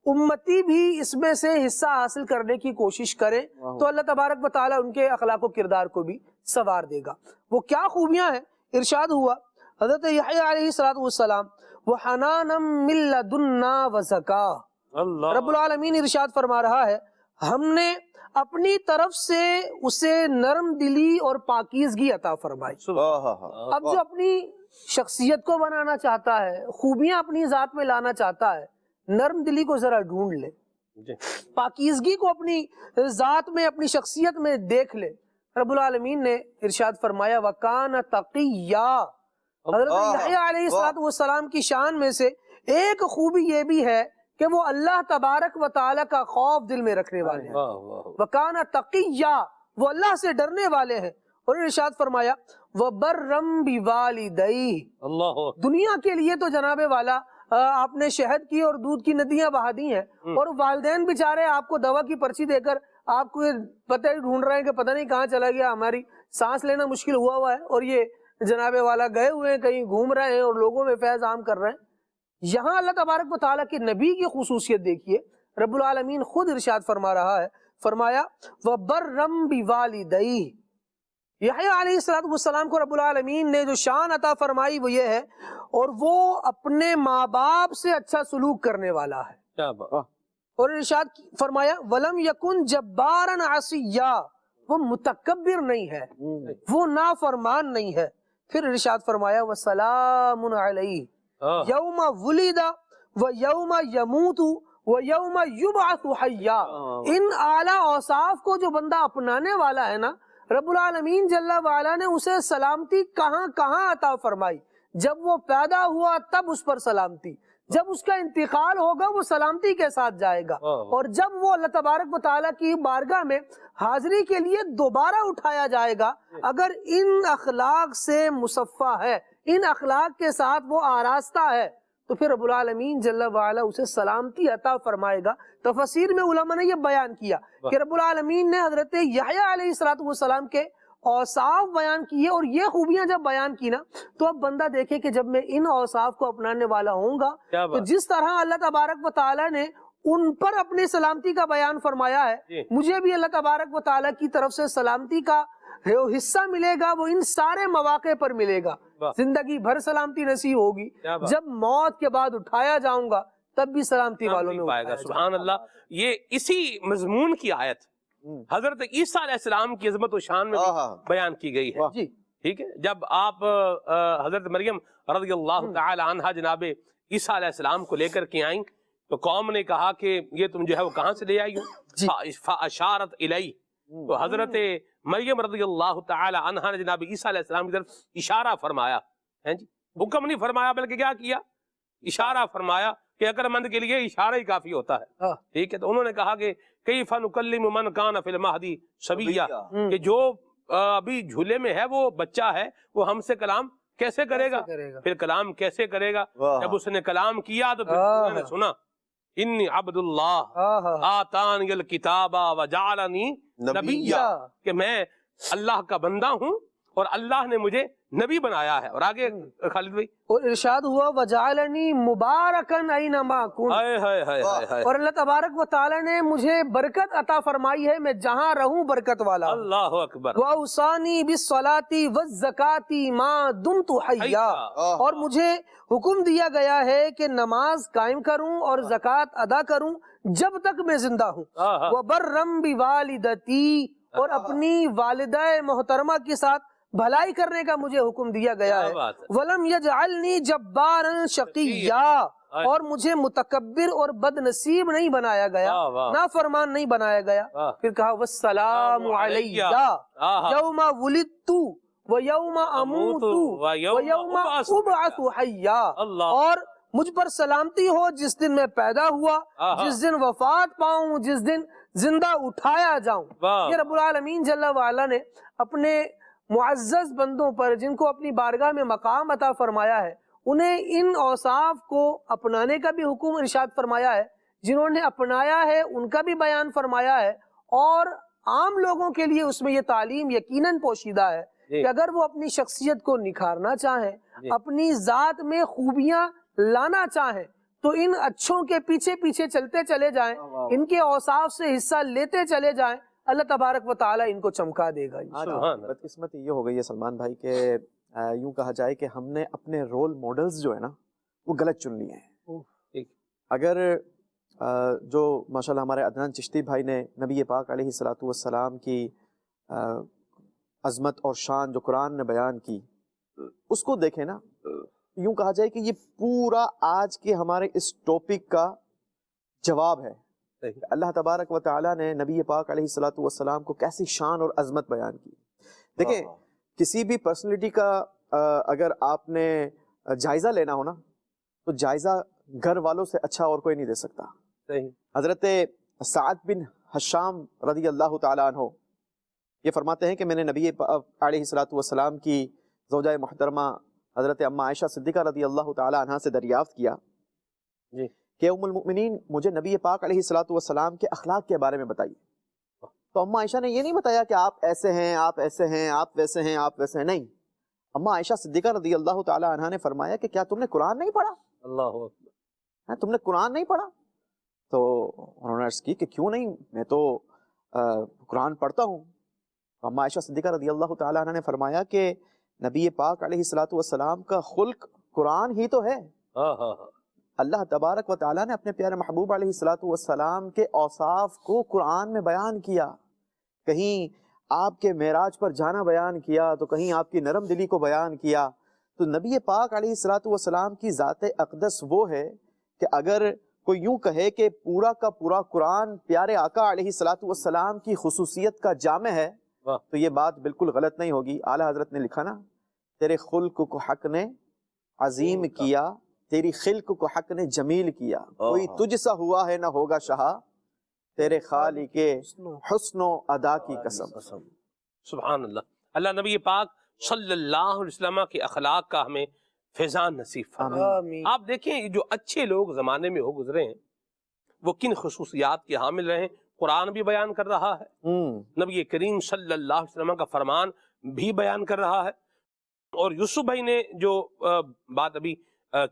امتی بھی اس میں سے حصہ حاصل کرنے کی کوشش کرے تو اللہ تبارک و تعالیٰ ان کے اخلاق و کردار کو بھی سنوار دے گا. وہ کیا خوبیاں ہیں؟ ارشاد ہوا، حضرت یحییٰ علیہ السلام وَحَنَانًا مِن لَدُنَّا وَزَكَاةً. رب العالمین ارشاد فرما رہا ہے، ہم نے اپنی طرف سے اسے نرم دلی اور پاکیزگی عطا فرمائی. اب جو اپنی شخصیت کو بنانا چاہتا ہے، خوبیاں اپنی ذات میں لانا چاہتا ہے، نرم دلی کو ذرا ڈھونڈ لے، پاکیزگی کو اپنی ذات میں، اپنی شخصیت میں دیکھ لے. رب العالمین نے ارشاد فرمایا وَكَانَ تَقِيًّا. حضرت یحییٰ علیہ السلام کی شان میں سے ایک خوبی یہ بھی ہے کہ وہ اللہ تبارک و تعالیٰ کا خوف دل میں رکھنے والے ہیں. وَكَانَ تَقِيًّا، وہ اللہ سے ڈرنے والے ہیں. اور ارشاد فرمایا وَبَرًّا بِوَالِدَيْهِ. دنیا کے لیے تو جناب والا آپ نے شہد کی اور دودھ کی ندیاں بہا دی ہیں، اور والدین بیچارے آپ کو دوا کی پرچی دے کر آپ کو پتہ ہی ڈھونڈ رہے ہیں کہ پتہ نہیں کہاں چلا گیا، ہماری سانس لینا مشکل ہوا ہے، اور یہ جناب والا گئے ہوئے ہیں، کہیں گھوم رہے ہیں اور لوگوں میں فیض عام کر رہے ہیں. یہاں اللہ تبارک و تعالیٰ کے نبی کی خصوصیت دیکھیے. رب العالمین خود ارشاد فرما رہا ہے، فرمایا وَبَرًّا بِوَالِدَيْهِ. یحییٰ علیہ السلام کو رب العالمین نے جو شان عطا فرمائی وہ یہ ہے، اور وہ اپنے ماں باپ سے اچھا سلوک کرنے والا ہے. اور ارشاد فرمایا وَلَمْ يَكُنْ جَبَّارًا عَصِيًّا. وہ متکبر نہیں ہے، وہ نافرمان نہیں ہے. پھر ارشاد فرمایا وَسَلَامٌ عَلَيْهِ یوم ولد ویوم یموت ویوم یبعث حیا. ان اعلیٰ اوصاف کو جو بندہ اپنانے والا ہے نا، رب العالمین جل وعلا نے اسے سلامتی کہاں کہاں عطا فرمائی. جب وہ پیدا ہوا تب اس پر سلامتی، جب اس کا انتقال ہوگا وہ سلامتی کے ساتھ جائے گا، اور جب وہ اللہ تبارک و تعالیٰ کی بارگاہ میں حاضری کے لیے دوبارہ اٹھایا جائے گا، اگر ان اخلاق سے مصفہ ہے، ان اخلاق کے ساتھ وہ آراستہ ہے، تو پھر رب العالمین جل وعلا اسے سلامتی عطا فرمائے گا. تفسیر میں علماء نے یہ بیان کیا کہ رب العالمین نے حضرت یحییٰ علیہ السلام کے اوصاف بیان کیے، اور یہ خوبیاں جب بیان کی نا تو اب بندہ دیکھے کہ جب میں ان اوصاف کو اپنانے والا ہوں گا تو جس طرح اللہ تبارک و تعالیٰ نے ان پر اپنی سلامتی کا بیان فرمایا ہے، مجھے بھی اللہ تبارک و تعالیٰ کی طرف سے سلامتی کا حصہ ملے گا. وہ ان سارے مواقع پر ملے گا، زندگی بھر سلامتی نصیب ہوگی. جب موت کے بعد اٹھایا جاؤں گا تب بھی سلامتی والوں میں پائے گا. سبحان اللہ. یہ اسی مضمون کی آیت حضرت عیسیٰ علیہ السلام کی عظمت و شان میں بیان کی گئی ہے. جی ٹھیک ہے، جب آپ حضرت مریم رضی اللہ تعالی عنہا جناب عیسیٰ علیہ السلام کو لے کر کے آئیں تو قوم نے کہا کہ یہ تم جو ہے وہ کہاں سے لے آئی ہو؟ فاشارت الی، تو حضرت مریم رضی اللہ تعالی عنہا نے جناب عیسیٰ علیہ السلام کی طرف اشارہ فرمایا ہے جی، حکم نہیں فرمایا بلکہ کیا کیا؟ اشارہ فرمایا کہ عقل مند کے لیے اشارہ ہی کافی ہوتا ہے، ٹھیک ہے۔ تو انہوں نے کہا کہ کیف نکلم من کان فی المہدی صبیا، کہ جو ابھی جھولے میں ہے وہ بچہ ہے، وہ ہم سے کلام کیسے کرے گا؟ پھر کلام کیسے کرے گا؟ جب اس نے کلام کیا تو پھر انہوں نے سنا انی عبد اللہ آتانی الکتاب وجعلنی نبیا، کہ میں اللہ کا بندہ ہوں اور اللہ نے مجھے نبی بنایا ہے۔ اور آگے خالد بھائی، اور ارشاد ہوا وجعلنی مبارکن اینما کن، اور اللہ تبارک و تعالی نے مجھے برکت عطا فرمائی ہے، میں جہاں رہوں برکت والا۔ اللہ اکبر۔ وَأَوْصَانِي بِالصَّلَاةِ وَالزَّكَاةِ مَا دُمْتُ حَيًّا، اور مجھے حکم دیا گیا ہے کہ نماز قائم کروں اور زکوٰۃ ادا کروں جب تک میں زندہ ہوں۔ وَبَرًّا بِوَالِدَتِي، اور اپنی والدہ محترمہ کے ساتھ بھلائی کرنے کا مجھے حکم دیا گیا ہے۔ وَلَمْ يَجْعَلْنِي جَبَّارًا شَقِيًّا، اور مجھے متکبر اور بد نصیب نہیں بنایا گیا، نافرمان نہیں بنایا گیا۔ پھر کہا وَالسَّلَامُ عَلَيَّ يَوْمَ وُلِدتُّ وَيَوْمَ أَمُوتُ وَيَوْمَ أُبْعَثُ حَيًّا، اور مجھ پر سلامتی ہو جس دن میں پیدا ہوا، جس دن وفات پاؤں، جس دن زندہ اٹھایا جاؤں۔ یہ رب العالمین جل وعلا نے اپنے معزز بندوں پر، جن کو اپنی بارگاہ میں مقام عطا فرمایا ہے، انہیں ان اوصاف کو اپنانے کا بھی حکم ارشاد فرمایا ہے۔ جنہوں نے اپنایا ہے ان کا بھی بیان فرمایا ہے، اور عام لوگوں کے لیے اس میں یہ تعلیم یقیناً پوشیدہ ہے کہ اگر وہ اپنی شخصیت کو نکھارنا چاہیں، اپنی ذات میں خوبیاں لانا چاہیں، تو ان اچھوں کے پیچھے پیچھے چلتے چلے جائیں، ان کے اوصاف سے حصہ لیتے چلے جائیں، اللہ تبارک و تعالیٰ ان کو چمکا دے گا۔ بدقسمتی یہ ہو گئی ہے سلمان بھائی کہ یوں کہا جائے کہ ہم نے اپنے رول ماڈلز جو ہے نا وہ غلط چن لیے ہیں۔ اگر جو ماشاءاللہ ہمارے عدنان چشتی بھائی نے نبی پاک علیہ الصلوۃ والسلام کی عظمت اور شان جو قرآن نے بیان کی، اس کو دیکھیں نا، یوں کہا جائے کہ یہ پورا آج کے ہمارے اس ٹاپک کا جواب ہے۔ اللہ تبارک و تعالیٰ نے نبی پاک علیہ الصلوۃ والسلام کو کیسی شان اور عظمت بیان کی۔ دیکھیں، کسی بھی پرسنلٹی کا اگر آپ نے جائزہ لینا ہو نا، تو جائزہ گھر والوں سے اچھا اور کوئی نہیں دے سکتا۔ حضرت سعد بن ہشام رضی اللہ تعالیٰ عنہ یہ فرماتے ہیں کہ میں نے نبی علیہ الصلوۃ والسلام کی زوجہ محترمہ حضرت اماں عائشہ صدیقہ رضی اللہ تعالیٰ عنہ سے دریافت کیا کہ ام المؤمنین مجھے نبی پاک علیہ الصلوۃ والسلام کے اخلاق کے بارے میں بتائیے۔ تو اماں عائشہ نے یہ نہیں بتایا کہ آپ ایسے ہیں، آپ ایسے ہیں، آپ ویسے ہیں، آپ ویسے ہیں، نہیں۔ اماں عائشہ صدیقہ رضی اللہ تعالیٰ عنہ نے فرمایا کہ کیا تم نے قرآن نہیں پڑھا؟ اللہ اکبر، تم نے قرآن نہیں پڑھا؟ تو انہوں نے عرض کی کہ کیوں نہیں، میں تو قرآن پڑھتا ہوں۔ اماں عائشہ صدیقہ رضی اللہ تعالیٰ عنہ نے فرمایا کہ نبی پاک علیہ الصلوۃ والسلام کا خلق قرآن ہی تو ہے۔ اللہ تبارک و تعالیٰ نے اپنے پیارے محبوب علیہ الصلوۃ والسلام کے اوصاف کو قرآن میں بیان کیا، کہیں آپ کے معراج پر جانا بیان کیا، تو کہیں آپ کی نرم دلی کو بیان کیا۔ تو نبی پاک علیہ الصلوۃ والسلام کی ذات اقدس وہ ہے کہ اگر کوئی یوں کہے کہ پورا کا پورا قرآن پیارے آقا علیہ الصلوۃ والسلام کی خصوصیت کا جامع ہے، تو یہ بات بالکل غلط نہیں ہوگی۔ اعلیٰ حضرت نے لکھا نا، تیرے خلق کو حق نے عظیم کیا، تیری خلق کو حق نے جمیل کیا، کوئی تجھ سا ہوا ہے نہ ہوگا شہا، تیرے خالق کے حسن و ادا کی قسم۔ سبحان اللہ۔ اللہ نبی پاک صلی اللہ علیہ وسلم کے اخلاق کا ہمیں فیضان نصیب فرمائے۔ آپ دیکھیں جو اچھے لوگ زمانے میں ہو گزرے ہیں وہ کن خصوصیات کے حامل رہے ہیں، قرآن بھی بیان کر رہا ہے، نبی کریم صلی اللہ علیہ وسلم کا فرمان بھی بیان کر رہا ہے۔ اور یوسف بھائی نے جو بات ابھی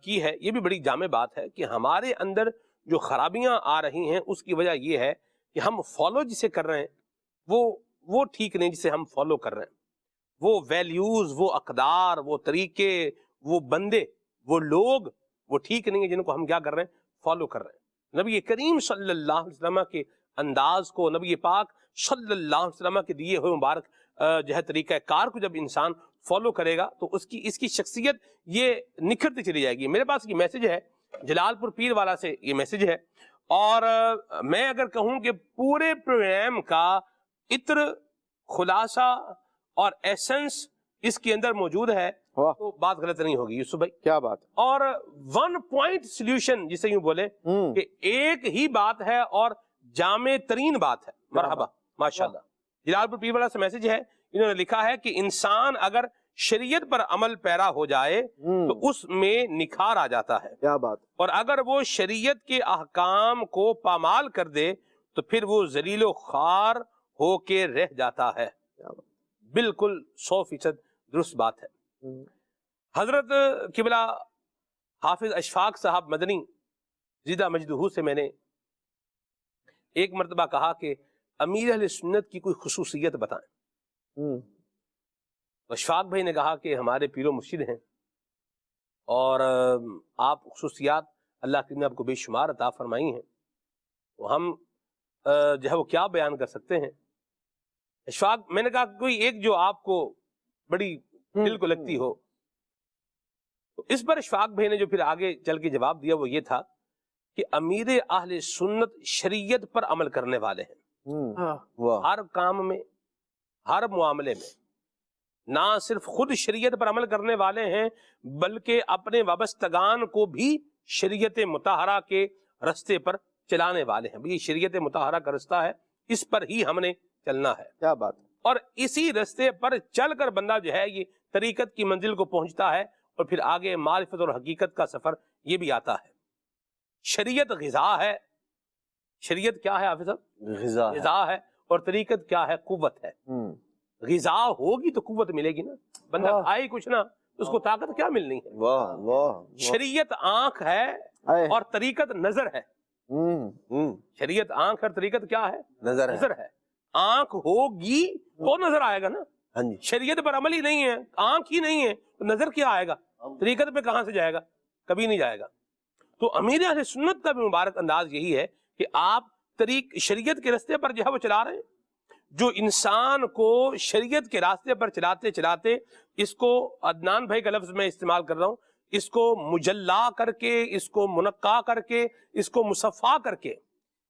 کی ہے یہ بھی بڑی جامع بات ہے کہ ہمارے اندر جو خرابیاں آ رہی ہیں اس کی وجہ یہ ہے کہ ہم فالو جسے کر رہے ہیں وہ ٹھیک نہیں جسے ہم فالو کر رہے ہیں، وہ ویلیوز، وہ اقدار، وہ طریقے، وہ بندے، وہ لوگ وہ ٹھیک نہیں ہیں جن کو ہم کیا کر رہے ہیں، فالو کر رہے ہیں۔ نبی کریم صلی اللہ علیہ وسلم کے انداز کو، نبی پاک صلی اللہ علیہ وسلم کے دیے ہوئے مبارک جو ہے طریقہ کار کو جب انسان فالو کرے گا تو اس کی شخصیت یہ نکھرتی چلی جائے گی۔ میرے پاس یہ میسج ہے جلال پور پیر والا سے یہ میسج ہے، اور میں اگر کہوں کہ پورے پروگرام کا عطر، خلاصہ اور ایسنس اس کے اندر موجود ہے واہ، تو بات غلط نہیں ہوگی یوسف بھائی. کیا بات. اور 1 پوائنٹ سولوشن جسے یوں بولے کہ ایک ہی بات ہے اور جامع ترین بات ہے. مرحبا، ماشاءاللہ. جلال پور پیر والا سے میسج ہے، انہوں نے لکھا ہے کہ انسان اگر شریعت پر عمل پیرا ہو جائے تو اس میں نکھار آ جاتا ہے، کیا بات. اور اگر وہ شریعت کے احکام کو پامال کر دے تو پھر وہ ذلیل و خوار ہو کے رہ جاتا ہے. بالکل 100% درست بات ہے. حضرت قبلہ حافظ اشفاق صاحب مدنی زیدہ مجدہ سے میں نے ایک مرتبہ کہا کہ امیر اہل سنت کی کوئی خصوصیت بتائیں. اشفاق بھائی نے کہا کہ ہمارے پیر و مرشد ہیں، اور آپ خصوصیات اللہ کی نے آپ کو بے شمار عطا فرمائی ہیں، تو ہم جو ہے وہ کیا بیان کر سکتے ہیں. اشفاق، میں نے کہا کوئی ایک جو آپ کو بڑی دل کو لگتی ہو. تو اس پر اشفاق بھائی نے جو پھر آگے چل کے جواب دیا وہ یہ تھا کہ امیر اہل سنت شریعت پر عمل کرنے والے ہیں. ہر کام میں، ہر معاملے میں نہ صرف خود شریعت پر عمل کرنے والے ہیں بلکہ اپنے وابستگان کو بھی شریعت مطہرہ کے رستے پر چلانے والے ہیں. یہ شریعت مطہرہ کا رستہ ہے، اس پر ہی ہم نے چلنا ہے. کیا بات. اور اسی رستے پر چل کر بندہ جو ہے یہ طریقت کی منزل کو پہنچتا ہے، اور پھر آگے معرفت اور حقیقت کا سفر یہ بھی آتا ہے. شریعت غذا ہے. شریعت کیا ہے حافظ صاحب؟ غذا ہے. اور طریقت کیا ہے؟ قوت ہے. غذا ہوگی تو قوت ملے گی نا. بندہ کھائے کچھ نہ تو اس کو طاقت کیا ملنی ہے؟ واہ واہ. شریعت آنکھ ہے اور طریقت نظر ہے. شریعت آنکھ اور طریقت کیا ہے؟ نظر ہے. آنکھ ہوگی تو نظر آئے گا نا. شریعت پر عمل ہی نہیں ہے، آنکھ ہی نہیں ہے تو نظر کیا آئے گا؟ طریقت پہ کہاں سے جائے گا؟ کبھی نہیں جائے گا. تو امیر اہل سنت کا بھی مبارک انداز یہی ہے کہ آپ شریعت کے راستے پر جو ہے وہ چلا رہے ہیں. جو انسان کو شریعت کے راستے پر چلاتے چلاتے، اس کو عدنان بھائی کا لفظ میں استعمال کر رہا ہوں، اس کو مجلا کر کے، اس کو منقع کر کے، اس کو مصفا کر کے،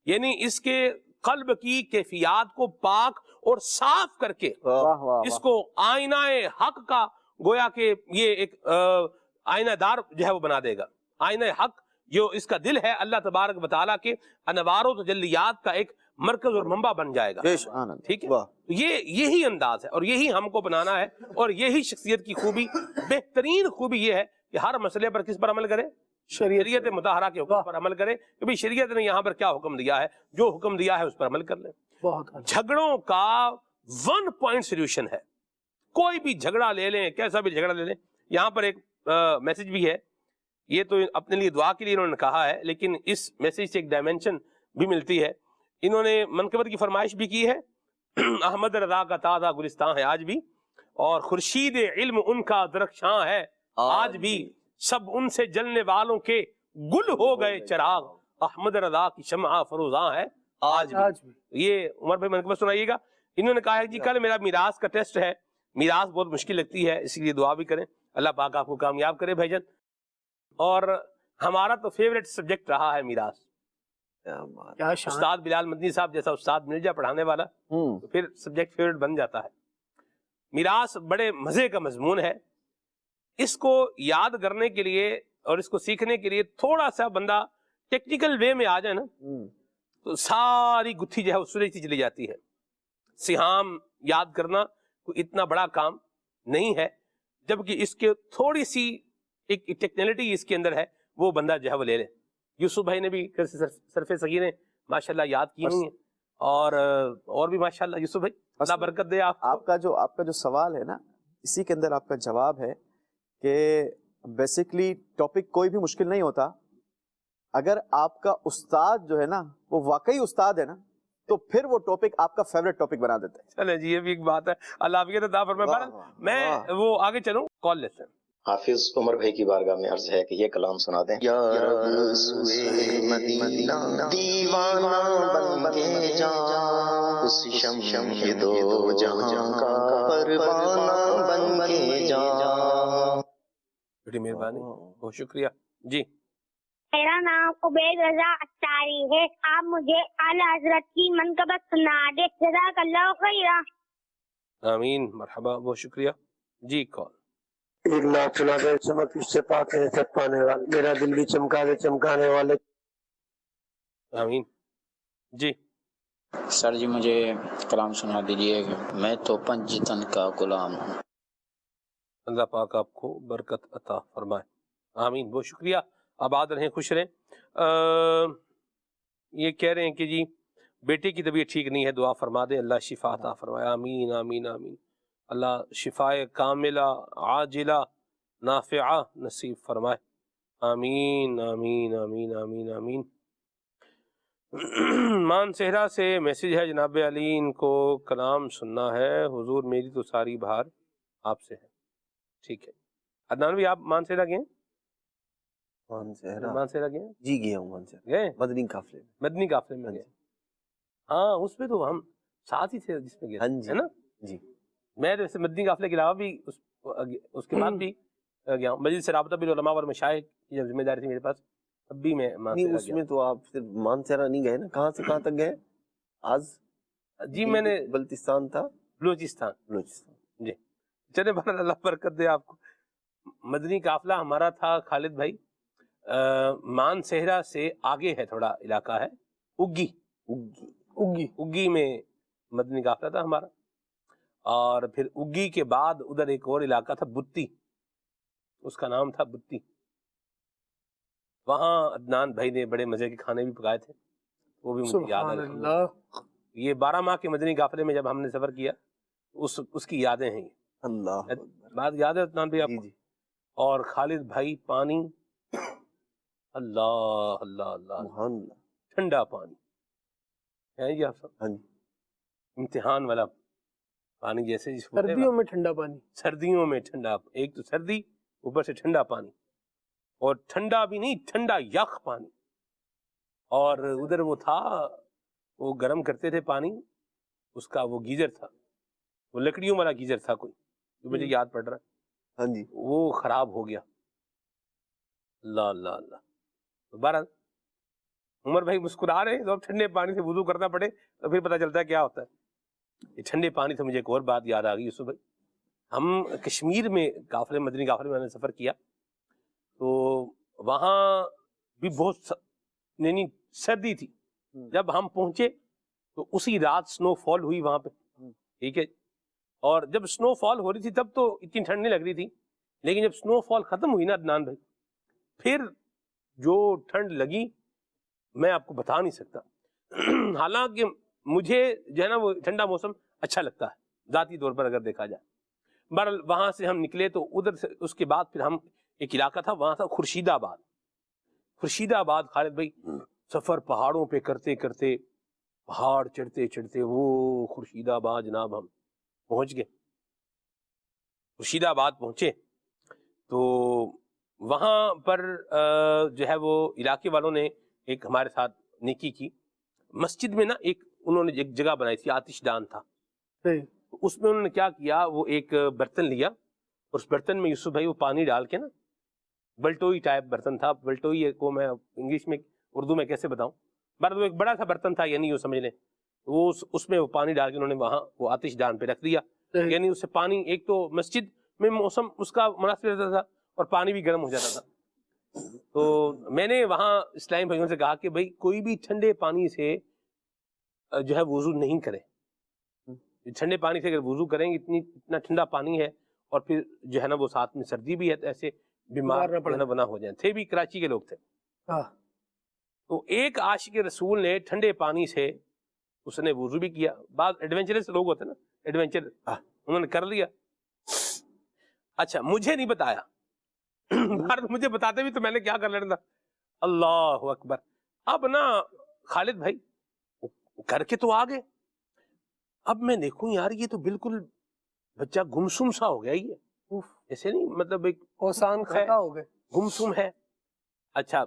یعنی اس کے قلب کی کیفیات کو پاک اور صاف کر کے اس کو آئینہ حق کا گویا کہ یہ ایک آئینہ دار جو ہے وہ بنا دے گا. آئینہ حق جو اس کا دل ہے اللہ تبارک و تعالیٰ کے انوار و تجلیات کا ایک مرکز اور منبع بن جائے گا. ٹھیک ہے، یہی انداز ہے اور یہی ہم کو بنانا ہے. اور یہی شخصیت کی خوبی، بہترین خوبی یہ ہے کہ ہر مسئلے پر کس پر عمل کرے؟ شریعت مطہرہ کے حکم پر عمل کرے کہ بھئی شریعت نے یہاں پر کیا حکم دیا ہے، جو حکم دیا ہے اس پر عمل کر لیں. جھگڑوں کا 1 پوائنٹ سولوشن ہے. کوئی بھی جھگڑا لے لیں، کیسا بھی جھگڑا لے لیں. یہاں پر ایک میسج بھی ہے، یہ تو اپنے لیے دعا کے لیے انہوں نے کہا ہے، لیکن اس میسج سے ایک ڈائمنشن بھی ملتی ہے. انہوں نے منقبت کی فرمائش بھی کی ہے. احمد رضا کا تازہ گلستان ہے آج بھی، اور خورشید علم ان کا درخشاں ہے آج بھی. سب ان سے جلنے والوں کے گل ہو گئے چراغ، احمد رضا کی شمع فروزاں ہے آج بھی. یہ عمر بھائی منقبت سنائیے گا. انہوں نے کہا ہے جی کل میرا میراث کا ٹیسٹ ہے، میراث بہت مشکل لگتی ہے، اسی لیے دعا بھی کریں، اللہ پاک آپ کو کامیاب کرے بھائی جان. اور ہمارا تو فیوریٹ سبجیکٹ رہا ہے میراث. استاد بلال مدنی صاحب جیسا استاد مل جائے پڑھانے والا تو پھر سبجیکٹ فیوریٹ بن جاتا ہے. میراث بڑے مزے کا مضمون ہے. اس کو یاد کرنے کے لیے اور اس کو سیکھنے کے لیے تھوڑا سا بندہ ٹیکنیکل وے میں آ جائے نا تو ساری گتھی جو ہے وہ سلجھتی چلی جاتی ہے. سہام یاد کرنا کوئی اتنا بڑا کام نہیں ہے، جبکہ اس کے تھوڑی سی ایک ٹیکنالٹی اس کے اندر ہے، وہ بندہ جو ہے وہ لے لے. یوسف بھائی نے بھی صرف صغیریں ماشاءاللہ یاد کی ہوئی ہیں، اور بھی ماشاءاللہ. یوسف بھائی اللہ برکت دے. آپ کا جو سوال ہے نا، اسی کے اندر آپ کا جواب ہے کہ بیسیکلی ٹاپک کوئی بھی مشکل نہیں ہوتا اگر آپ کا استاد جو ہے نا وہ واقعی استاد ہے نا تو پھر وہ ٹاپک آپ کا فیوریٹ ٹاپک بنا دیتا ہے. چلے جی، یہ بھی ایک بات ہے. اللہ آپ عطا فرمائے. میں وہ آگے چلوں. کال لیتے ہیں. حافظ عمر بھائی کی بارگاہ میں عرض ہے کہ یہ کلام سنا دیں. یا رب سوئے مدینہ دیوانہ بن کے جا، اس شمع دو جہاں کا پروانہ بن کے جا. بڑی مہربانی، بہت شکریہ جی. میرا نام عبید رضا اختاری ہے. آپ مجھے اعلیٰ حضرت کی منقبت سنا دے. جزاک اللہ خیرا. آمین. مرحبا، بہت شکریہ. جی کال. ایک نعت سنا دے، چمک اس سے پاک ہے سب پانے والے، میرا دل بھی چمکا دے چمکانے والے. آمین. جی سر جی مجھے کلام سنا دیجیے کہ میں تو پنجتن کا غلام ہوں. اللہ پاک آپ کو برکت عطا فرمائے. آمین. بہت شکریہ. آباد رہیں، خوش رہیں. یہ کہہ رہے ہیں کہ جی بیٹے کی طبیعت ٹھیک نہیں ہے، دعا فرما دیں اللہ شفا عطا فرمائے. آمین آمین آمین. اللہ شفائے کاملہ عاجلہ نافعہ نصیب فرمائے. آمین آمین آمین آمین آمین. مان صحرا سے میسیج ہے، جناب علی ان کو کلام سننا ہے. حضور میری تو ساری بہار آپ سے ہے. ٹھیک ہے. عدنان بھی آپ مان صحرا گئے ہیں؟ مان صحرا گئے ہیں؟ جی گیا ہوں مان صحرا، گئے مدنی قافلے میں. مدنی قافلے میں گئے. ہاں اس میں تو ہم ساتھ ہی تھے جس میں گئے ہاں جی ہے نا. جی میں تو ویسے مدنی قافلے کے علاوہ بھی اس کے بعد بھی گیا ہوں. مجلس سے رابطہ بالعلماء اور مشائخ کی جب ذمہ داری تھی میرے پاس، تب بھی میں مان نہیں. صحرا اس گیا. میں تو آپ صرف مان صحرا نہیں گئے نا، کہاں سے کہاں تک گئے؟ آج جی میں نے بلتستان تھا، بلوچستان. بلوچستان. جی چلے بہرحال اللہ برکت دے آپ کو. مدنی قافلہ ہمارا تھا خالد بھائی، مان صحرا سے آگے ہے تھوڑا علاقہ ہے، اگی اگی میں مدنی قافلہ تھا ہمارا. اور پھر اگی کے بعد ادھر ایک اور علاقہ تھا بتی، اس کا نام تھا بتی. وہاں عدنان بھائی نے بڑے مزے کے کھانے بھی پکائے تھے، وہ بھی مجھے یاد ہے. سبحان اللہ. یہ 12 ماہ کے مدنی قافلے میں جب ہم نے سفر کیا اس کی یادیں ہیں. اللہ بات یاد ہے عدنان بھائی آپ جی کو؟ جی. اور خالد بھائی پانی، اللہ اللہ اللہ، سبحان اللہ. ٹھنڈا پانی ہے جی آپ سب. ہاں جی. امتحان والا پانی جیسے جس کو سردیوں میں ٹھنڈا پانی. سردیوں میں ٹھنڈا، ایک تو سردی اوپر سے ٹھنڈا پانی، اور ٹھنڈا بھی نہیں، ٹھنڈا یخ پانی. اور ادھر وہ تھا، وہ گرم کرتے تھے پانی، اس کا وہ گیزر تھا، وہ لکڑیوں والا گیزر تھا کوئی، جو مجھے یاد پڑ رہا ہے. ہاں جی. وہ خراب ہو گیا. اللہ اللہ اللہ. بہرحال عمر بھائی مسکرا رہے ہیں، تو اب ٹھنڈے پانی سے وضو کرنا پڑے تو پھر پتہ چلتا ہے کیا ہوتا ہے. یہ ٹھنڈے پانی سے مجھے ایک اور بات یاد آ گئی یوسف بھائی. ہم کشمیر میں قافلے، مدنی قافلے میں نے سفر کیا، تو وہاں بھی بہت یعنی سردی تھی. جب ہم پہنچے تو اسی رات سنو فال ہوئی وہاں پہ. ٹھیک ہے. اور جب سنو فال ہو رہی تھی تب تو اتنی ٹھنڈ نہیں لگ رہی تھی، لیکن جب سنو فال ختم ہوئی نا عدنان بھائی، پھر جو ٹھنڈ لگی میں آپ کو بتا نہیں سکتا. حالانکہ مجھے جو ہے نا وہ ٹھنڈا موسم اچھا لگتا ہے ذاتی طور پر اگر دیکھا جائے. بہرحال وہاں سے ہم نکلے تو ادھر سے اس کے بعد پھر ہم ایک علاقہ تھا وہاں تھا خورشید آباد. خورشید آباد خالد بھائی سفر پہاڑوں پہ کرتے کرتے، پہاڑ چڑھتے چڑھتے وہ خورشید آباد جناب ہم پہنچ گئے. خورشید آباد پہنچے تو وہاں پر جو ہے وہ علاقے والوں نے ایک ہمارے ساتھ نیکی کی. مسجد میں نا ایک انہوں نے ایک جگہ بنائی تھی، آتش دان تھا. اس میں انہوں نے کیا کیا، وہ ایک برتن لیا اور اس برتن میں یوسف بھائی وہ پانی ڈال کے نا، بلٹوئی ٹائپ برتن تھا. بلٹوئی کو میں انگلش میں اردو میں کیسے بتاؤں، وہ ایک بڑا سا برتن تھا، یعنی وہ سمجھ لیں وہ اس میں وہ پانی ڈال کے انہوں نے وہاں وہ آتش دان پہ رکھ دیا. یعنی اس سے پانی، ایک تو مسجد میں موسم اس کا مناسب رہتا تھا اور پانی بھی گرم ہو جاتا تھا. تو میں نے وہاں اسلامی بھائیوں سے کہا کہ بھائی کوئی بھی ٹھنڈے پانی سے جو ہے وضو نہیں کرے. ٹھنڈے پانی سے اگر وضو کریں گے، اتنا ٹھنڈا پانی ہے، اور پھر جو ہے نا وہ ساتھ میں سردی بھی ہے، تو ایسے بیمار بنا ہو جائیں. تھے بھی کراچی کے لوگ تھے. تو ایک عاشق رسول نے ٹھنڈے پانی سے اس نے وضو بھی کیا. بعض ایڈونچرس لوگ ہوتے ہیں نا، ایڈونچر انہوں نے کر لیا. اچھا مجھے نہیں بتایا، مجھے بتاتے بھی تو میں نے کیا کر لینا تھا. اللہ اکبر. اب نا خالد بھائی کر کے تو آگے، اب میں دیکھوں یار یہ تو بالکل بچہ گمسم سا ہو گیا. یہ ایسے نہیں، مطلب ایک اوسان خطا ہو گئے، گمسم ہے. اچھا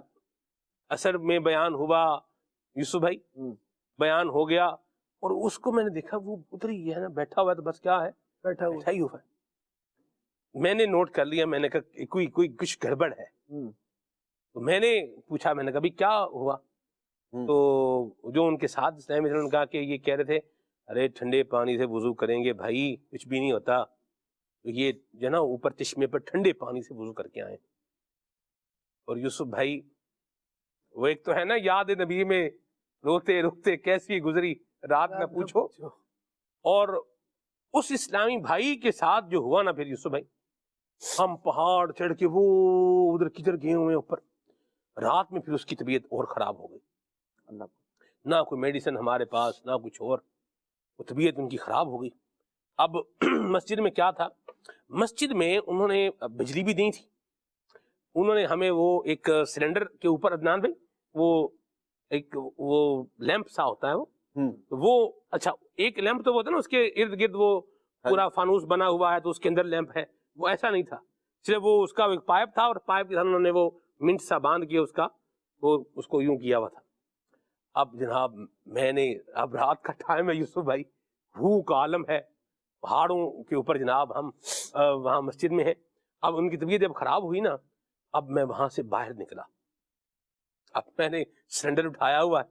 اثر میں بیان ہوا یوسف بھائی، بیان ہو گیا، اور اس کو میں نے دیکھا وہ ادھر ہی ہے نا بیٹھا ہوا ہے. تو بس کیا ہے، بیٹھا ہی ہوا ہے. میں نے نوٹ کر لیا، میں نے کہا کوئی کچھ گڑبڑ ہے. تو میں نے پوچھا, میں نے کہا بھی کیا ہوا؟ تو جو ان کے ساتھ اسلام نے کہا کہ یہ کہہ رہے تھے ارے ٹھنڈے پانی سے وضو کریں گے بھائی, کچھ بھی نہیں ہوتا, تو یہ جو ہے نا اوپر چشمے پر ٹھنڈے پانی سے وضو کر کے آئے. اور یوسف بھائی وہ ایک تو ہے نا یاد نبی میں روتے روتے کیسی گزری رات نہ پوچھو, اور اس اسلامی بھائی کے ساتھ جو ہوا نا پھر یوسف بھائی, ہم پہاڑ چڑھ کے وہ ادھر کدھر گئے ہوئے اوپر, رات میں پھر اس کی طبیعت اور خراب ہو گئی. نہ کوئی میڈیسن ہمارے پاس نہ کچھ اور, وہ طبیعت ان کی خراب ہو گئی. اب مسجد میں کیا تھا, مسجد میں انہوں نے بجلی بھی دی تھی, انہوں نے ہمیں وہ ایک سلنڈر کے اوپر عدنان بھائی وہ ایک وہ لیمپ سا ہوتا ہے وہ اچھا ایک لیمپ تو وہ ہوتا ہے نا اس کے ارد گرد وہ پورا فانوس بنا ہوا ہے تو اس کے اندر لیمپ ہے, وہ ایسا نہیں تھا, صرف وہ اس کا ایک پائپ تھا اور پائپ کے ساتھ انہوں نے وہ منٹ سا باندھ کے اس کا وہ اس کو یوں کیا ہوا تھا. اب جناب میں نے اب رات کا ٹائم ہے یوسف بھائی, بھوک کا عالم ہے, پہاڑوں کے اوپر جناب ہم وہاں مسجد میں ہیں. اب ان کی طبیعت جب خراب ہوئی نا, اب میں وہاں سے باہر نکلا, اب میں نے سلنڈر اٹھایا ہوا ہے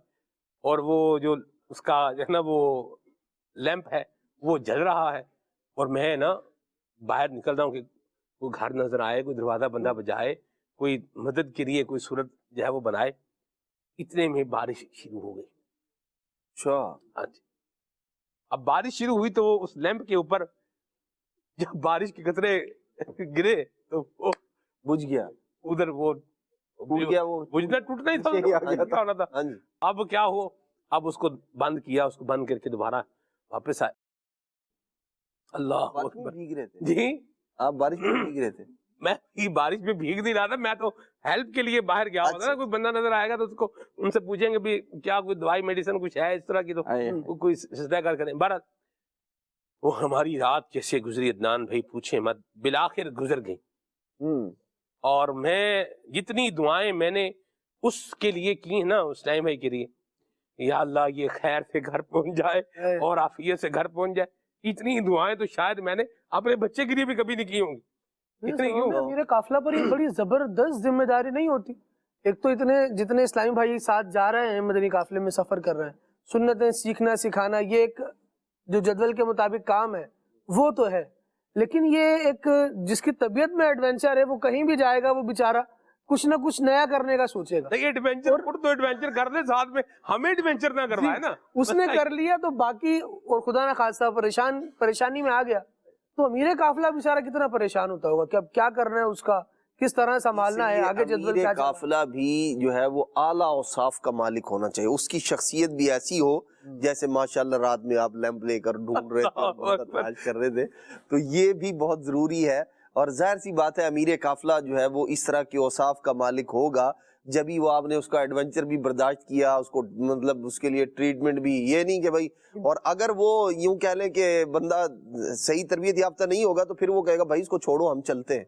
اور وہ جو اس کا جو ہے نا وہ لیمپ ہے وہ جل رہا ہے, اور میں نا باہر نکل رہا ہوں کہ کوئی گھر نظر آئے, کوئی دروازہ بندہ بجائے, کوئی مدد کے لیے کوئی صورت جو ہے وہ بنائے. اتنے میں بارش شروع ہو گئی. اچھا ہاں جی, اب بارش شروع ہوئی تو اس لیمپ کے اوپر جب بارش کے قطرے گرے تو وہ بجھ گیا, ادھر وہ بجھنا ٹوٹنا ہی تھا. اب کیا ہو, اب اس کو بند کیا, اس کو بند کر کے دوبارہ واپس آئے. اللہ اکبر. بھیگ رہے تھے جی آپ بارش میں بھیگ رہے تھے؟ میں بارش میں بھیگ نہیں رہا تھا, میں تو ہیلپ کے لیے باہر گیا ہوتا تھا. کوئی بندہ نظر آئے گا تو اس کو ان سے پوچھیں گے بھی کیا کوئی دوائی میڈیسن کچھ ہے اس طرح کی, تو کوئی سجدہ کر کریں. بہرحال وہ ہماری رات کیسے گزری عدنان بھائی پوچھیں مت, بالآخر گزر گئی. اور میں جتنی دعائیں میں نے اس کے لیے کی ہیں نا, اس ٹائم بھائی کے لیے, یا اللہ یہ خیر سے گھر پہنچ جائے اور عافیت سے گھر پہنچ جائے, اتنی دعائیں تو شاید میں نے اپنے بچے کے لیے بھی کبھی نہیں کی ہوں گی. میرے قافلہ پر یہ بڑی زبردست ذمہ داری نہیں ہوتی. ایک تو اتنے جتنے اسلامی بھائی ساتھ جا رہے ہیں مدنی قافلے میں سفر کر رہے ہیں, سنتیں سیکھنا سکھانا یہ ایک جو جدول کے مطابق کام ہے وہ تو ہے, لیکن یہ ایک جس کی طبیعت میں ایڈونچر ہے وہ کہیں بھی جائے گا وہ بیچارہ کچھ نہ کچھ نیا کرنے کا سوچے گا. ایڈونچر کر لے ساتھ میں, ہمیں ایڈونچر نہ کروائے نا. اس نے کر لیا تو باقی, اور خدا نہ خاصہ پریشانی میں آ گیا تو امیر قافلہ بیچارہ کتنا پریشان ہوتا ہوگا کہ اب کیا کرنا ہے, اس کا کس طرح سنبھالنا ہے, آگے جدول کیا. قافلہ بھی جو ہے وہ اعلیٰ اوصاف کا مالک ہونا چاہیے, اس کی شخصیت بھی ایسی ہو جیسے ماشاءاللہ رات میں آپ لیمپ لے کر ڈھونڈ رہے تھے, کر رہے تھے, تو یہ بھی بہت ضروری ہے. اور ظاہر سی بات ہے امیر قافلہ جو ہے وہ اس طرح کے اوصاف کا مالک ہوگا جبھی وہ آپ نے اس کا ایڈونچر بھی برداشت کیا, اس کو مطلب اس کے لیے ٹریٹمنٹ بھی, یہ نہیں کہ بھائی, اور اگر وہ یوں کہہ لیں کہ بندہ صحیح تربیت یافتہ نہیں ہوگا تو پھر وہ کہے گا بھائی اس کو چھوڑو ہم چلتے ہیں,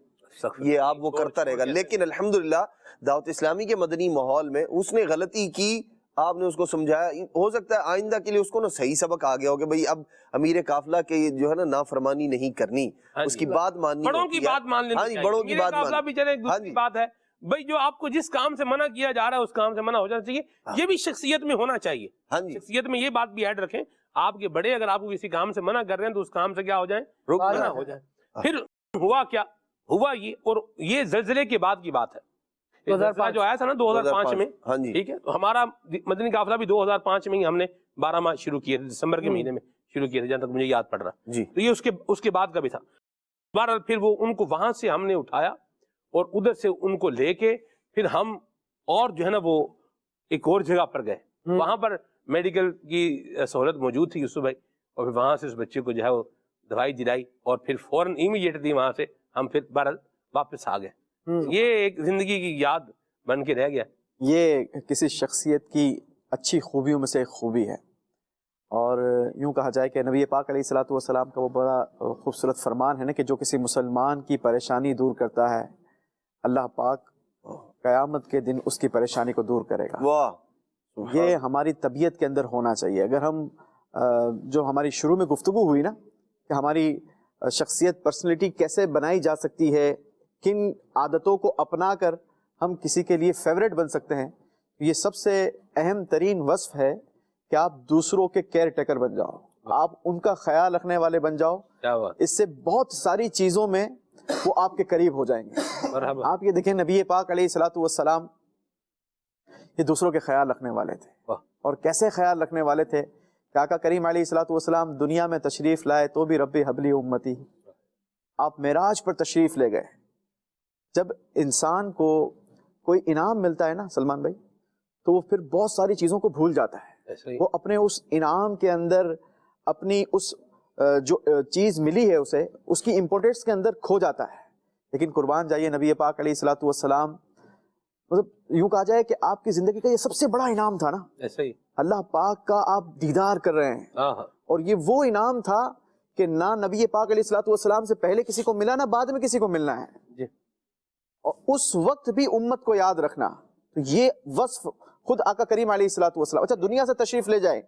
یہ آپ وہ کرتا رہے گا. لیکن الحمدللہ دعوت اسلامی کے مدنی ماحول میں اس نے غلطی کی, آپ نے اس کو سمجھایا, ہو سکتا ہے آئندہ کے لیے اس کو نا صحیح سبق آ گیا ہو کہ بھائی اب امیر قافلہ کے جو ہے نا نافرمانی نہیں کرنی, اس کی بات ماننی, بڑوں کی بات مان لینی چاہیے. بڑوں کی بات مان. بھی چلے ایک دوسری بات ہے بھائی, جو آپ کو جس کام سے منع کیا جا رہا ہے اس کام سے منع ہو جانا چاہیے, یہ بھی شخصیت میں ہونا چاہیے. شخصیت میں یہ بات بھی ایڈ رکھیں, آپ کے بڑے اگر آپ کو کسی کام سے منع کر رہے ہیں تو اس کام سے کیا ہو جائیں, منع ہو جائیں. پھر ہوا کیا ہوا, یہ اور یہ زلزلے کے بعد کی بات ہے. جو آیا تھا نا 2005 میں, ٹھیک ہے, تو ہمارا مدنی قافلہ بھی 2005 میں ہی ہم نے 12 ماہ شروع کیے تھے, دسمبر کے مہینے میں شروع کیے تھے جہاں تک مجھے یاد پڑ رہا. تو یہ اس کے بعد کا بھی تھا. بہرحال پھر وہ ان کو وہاں سے ہم نے اٹھایا اور ادھر سے ان کو لے کے پھر ہم اور جو ہے نا وہ ایک اور جگہ پر گئے. وہاں پر میڈیکل کی سہولت موجود تھی یوسف بھائی, اور پھر وہاں سے اس بچے کو جو ہے وہ دوائی دلائی اور پھر فوراً امیڈیٹلی وہاں سے ہم پھر بہرحال واپس آ گئے. یہ ایک زندگی کی یاد بن کے رہ گیا. یہ کسی شخصیت کی اچھی خوبیوں میں سے ایک خوبی ہے, اور یوں کہا جائے کہ نبی پاک علیہ الصلوۃ والسلام کا وہ بڑا خوبصورت فرمان ہے نا کہ جو کسی مسلمان کی پریشانی دور کرتا ہے اللہ پاک قیامت کے دن اس کی پریشانی کو دور کرے گا. واہ, یہ ہماری طبیعت کے اندر ہونا چاہیے. اگر ہم جو ہماری شروع میں گفتگو ہوئی نا کہ ہماری شخصیت پرسنالٹی کیسے بنائی جا سکتی ہے, کن عادتوں کو اپنا کر ہم کسی کے لیے فیوریٹ بن سکتے ہیں. یہ سب سے اہم ترین وصف ہے کہ آپ دوسروں کے کیئر ٹیکر بن جاؤ, آپ ان کا خیال رکھنے والے بن جاؤ. اس سے بہت ساری چیزوں میں وہ آپ کے قریب ہو جائیں گے. آپ یہ دیکھیں نبی پاک علیہ الصلوۃ والسلام یہ دوسروں کے خیال رکھنے والے تھے, اور کیسے خیال رکھنے والے تھے کہ آقا کریم علیہ الصلوۃ والسلام دنیا میں تشریف لائے تو بھی ربی حبلی امتی. آپ معراج پر تشریف لے گئے. جب انسان کو کوئی انعام ملتا ہے نا سلمان بھائی, تو وہ پھر بہت ساری چیزوں کو بھول جاتا ہے. وہ اپنے اس انعام کے اندر اپنی اس جو چیز ملی ہے اسے, اس کی امپورٹنس کے اندر کھو جاتا ہے. لیکن قربان جائیے نبی پاک علیہ الصلوۃ والسلام, مطلب یوں کہا جائے کہ آپ کی زندگی کا یہ سب سے بڑا انعام تھا نا, ایسے ہی اللہ پاک کا آپ دیدار کر رہے ہیں. اور یہ وہ انعام تھا کہ نہ نبی پاک علیہ الصلوۃ والسلام سے پہلے کسی کو ملا, نہ بعد میں کسی کو ملنا ہے. اور اس وقت بھی امت کو یاد رکھنا, تو یہ وصف خود آقا کریم علیہ الصلوۃ والسلام. اچھا دنیا سے تشریف لے جائیں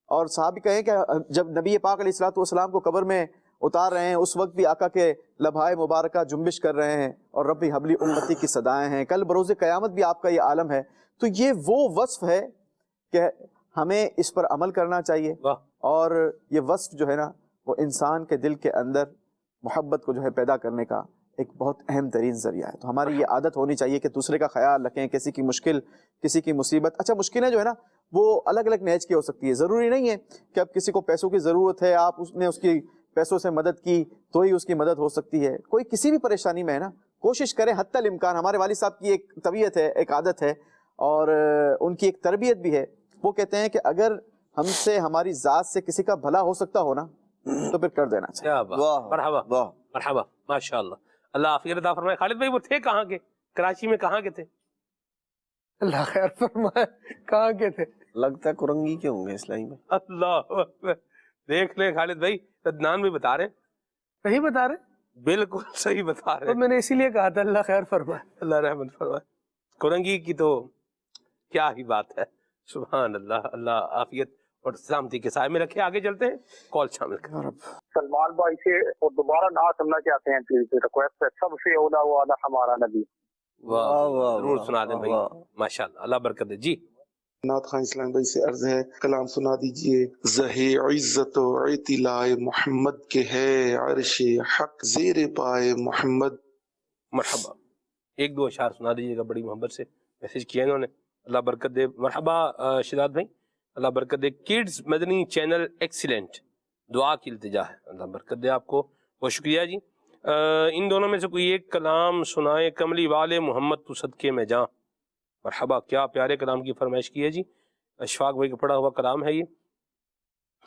اور صحابی کہیں کہ جب نبی پاک علیہ الصلوۃ والسلام کو قبر میں اتار رہے ہیں اس وقت بھی آقا کے لبھائے مبارکہ جنبش کر رہے ہیں اور ربی حبلی امتی کی صدائیں ہیں. کل بروز قیامت بھی آپ کا یہ عالم ہے. تو یہ وہ وصف ہے کہ ہمیں اس پر عمل کرنا چاہیے. اور یہ وصف جو ہے نا وہ انسان کے دل کے اندر محبت کو جو ہے پیدا کرنے کا ایک بہت اہم ترین ذریعہ ہے. تو ہماری یہ عادت ہونی چاہیے کہ دوسرے کا خیال رکھیں, کسی کی مشکل, کسی کی مصیبت. اچھا مشکلیں جو ہے نا وہ الگ الگ نیچ کی ہو سکتی ہے. ضروری نہیں ہے کہ اب کسی کو پیسوں کی ضرورت ہے, آپ اس نے اس کی پیسوں سے مدد کی تو ہی اس کی مدد ہو سکتی ہے. کوئی کسی بھی پریشانی میں ہے نا, کوشش کریں حتی الامکان. ہمارے والد صاحب کی ایک طبیعت ہے, ایک عادت ہے, اور ان کی ایک تربیت بھی ہے. وہ کہتے ہیں کہ اگر ہم سے ہماری ذات سے کسی کا بھلا ہو سکتا ہو نا تو پھر کر دینا چاہیے. مرحبا مرحبا ماشاءاللہ, اللہ عافیت عطا فرمائے. خالد بھائی وہ تھے کہاں کے, کراچی میں کہاں کے تھے؟ اللہ خیر فرمائے, کہاں کے تھے؟ لگتا ہے کرنگی کے ہوں گے اسلامی میں. اللہ دیکھ لیں خالد بھائی, عدنان بھی بتا رہے ہیں. صحیح بتا رہے, بالکل صحیح بتا رہے تو میں نے اسی لیے کہا تھا اللہ خیر فرمائے, اللہ رحمت فرمائے. کرنگی کی تو کیا ہی بات ہے, سبحان اللہ. اللہ عافیت اور سلامتی کے سائے میں رکھے. آگے چلتے ہیں, کال شامل کریں. سلمان بھائی سے اور دوبارہ نعت سننا چاہتے ہیں, ریکویسٹ ہے, سب سے اولا والا ہمارا نبی. ضرور سنا دیں بھائی, ماشاءاللہ, اللہ برکت دے. جی نعت خواہ اسلام بھائی سے عرض ہے, کلام سنا دیجئے. زہے عزت و اعتلاء محمد کے ہے عرش حق زیر پائے محمد. مرحبا. ایک دو اشعار سنا دیجیے گا, بڑی محبت سے میسج کیا انہوں نے, اللہ برکت دے. مرحبا شداد بھائی, اللہ برکت دے. کڈز مدنی چینل ایکسیلنٹ, دعا کی التجا ہے, اللہ برکت دے آپ کو, بہت شکریہ جی. ان دونوں میں سے کوئی ایک کلام سنائے, کملی والے محمد تو صدقے میں جاں. مرحبا, کیا پیارے کلام کی فرمائش کی ہے جی. اشفاق بھائی کا پڑھا ہوا کلام ہے یہ.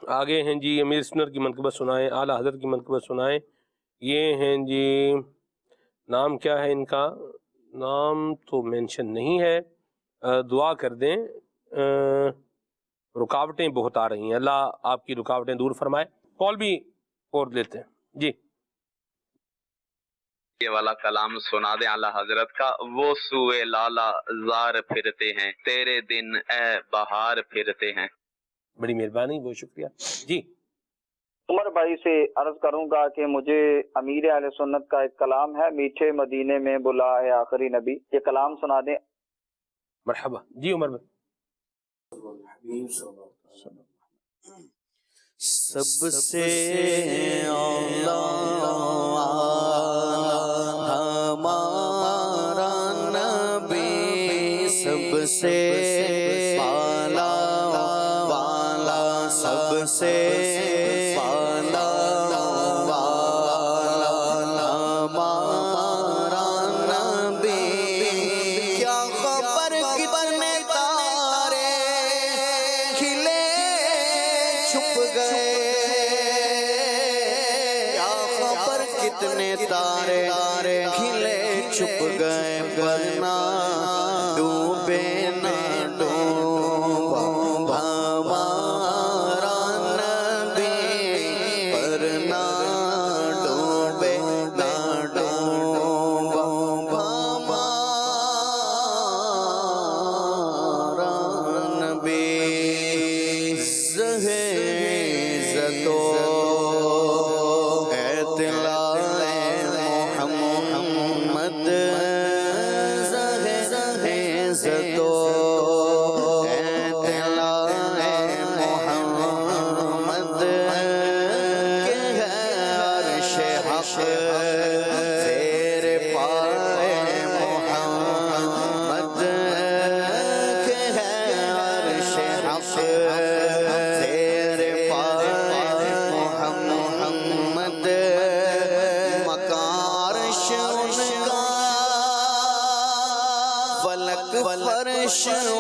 آگے ہیں جی امیر سنر کی منقبت سنائیں, اعلیٰ حضرت کی منقبت سنائیں. یہ ہیں جی, نام کیا ہے ان کا, نام تو مینشن نہیں ہے, دعا کر دیں. رکاوٹیں بہت آ رہی ہیں, اللہ آپ کی رکاوٹیں دور فرمائے. کال بھی اور لیتے ہیں جی. یہ والا کلام سنا دیں اعلیٰ حضرت کا. وہ سوئے لالا زار پھرتے ہیں, تیرے دن اے بہار پھرتے ہیں. بڑی مہربانی, بہت شکریہ جی. عمر بھائی سے عرض کروں گا کہ مجھے امیر اہل سنت کا ایک کلام ہے, میٹھے مدینے میں بلا ہے آخری نبی, یہ کلام سنا دیں. مرحبا جی عمر بھائی. سب سے اولا ہمارا نبی, سب سے بالا والا, سب سے بالا والا ہمارا نبی. کیا خبر کتنے تارے کھلے چھپ گئے, کیا خبر کتنے تارے کھلے چھپ گئے, ورنہ ڈوبے نہ ڈوبا ہمارا نبی, ورنہ ڈوبے نہ ڈوبا ہمارا نبی. محمد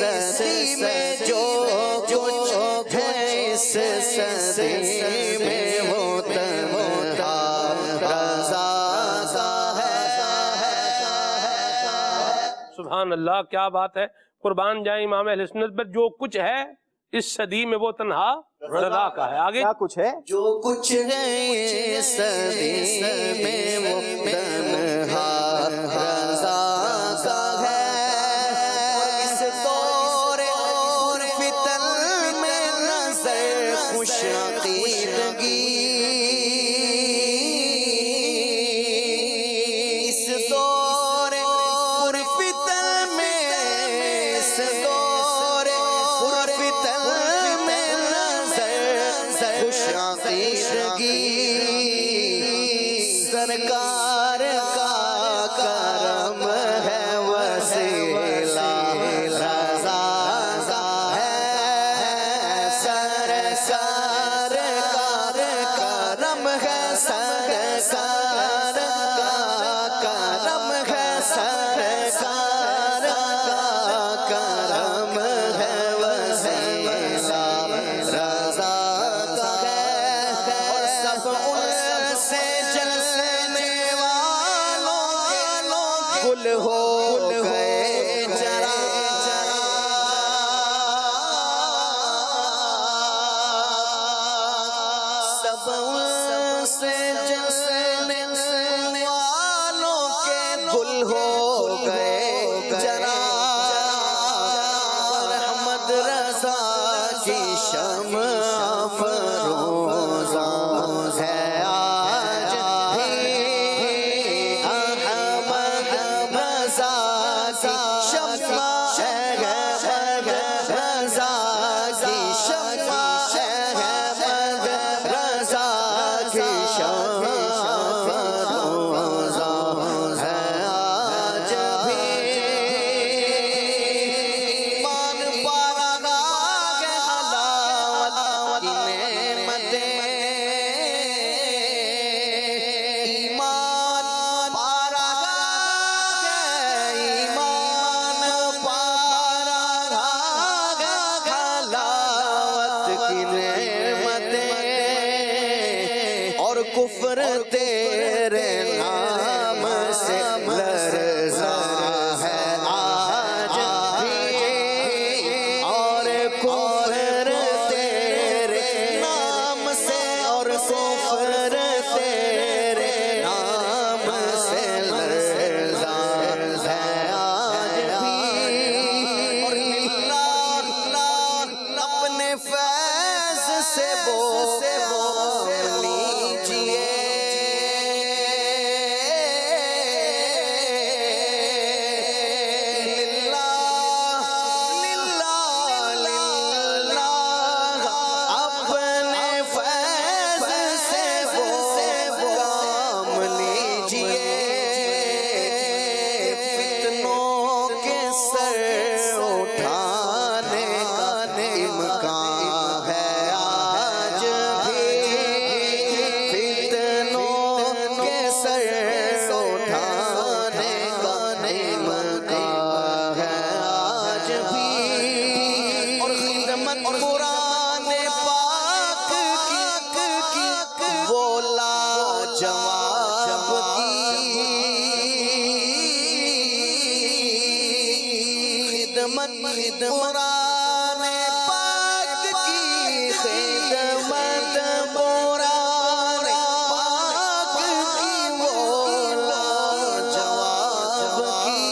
صدی میں جو کچھ ہے اس صدی میں وہ تنہا رضا کا ہے. سبحان اللہ، کیا بات ہے. قربان جائیں امام اہل سنت پر. جو کچھ ہے اس صدی میں وہ تنہا رضا کا ہے. آگے کیا کچھ ہے؟ جو کچھ ہے اس صدی میں وہ تنہا رضا کا ہے. اس دور اور فتن میں نظر خوش عقیدگی، اس دور اور فتن میں، اس دور اور فتن میں نظر خوش عقیدگی، سرکار کا کرم ہے وسیلہ رضا کا ہے. سرکار کا کرم ہے، سرکار کا کرم ہے، سرکار کا کرم ہے وسیلہ رضا کا ہے. اور سب ان سے جلنے والوں کے گل ہو گئے جرا. سب ان سے جلنے والوں کے گل ہو گئے جرا. احمد رضا کی شمع فروزہ ہے آج بھی. احمد رضا کی شمع ہے، رضا کی شمع ہے، رضا کی شمع فروزہ ہے آج بھی. ایمان پارا ہے حلاوت کی نعمتیں، ایمان پارا ہے، ایمان پارا ہے حلاوت کی نعمتیں. اور کفر تیرے نام سے لرزا ہے آج بھی. اور کفر تیرے نام سے، اور کفر تیرے نام سے لرزا ہے آج بھی. اور اللہ اپنے فیض سے بول لیجئے، اپنے فیض سے کام لیجئے. فتنوں کے سر اٹھانے کا امکان ہے آج بھی. فتنوں کے سر اٹھانے کا امکان ہے آج بھی. اور خدمت قرآن پاک کی وہ لاجواب کی، خدمت قرآن پاک کی، خدمت قرآن پاک کی وہ لاجواب کی.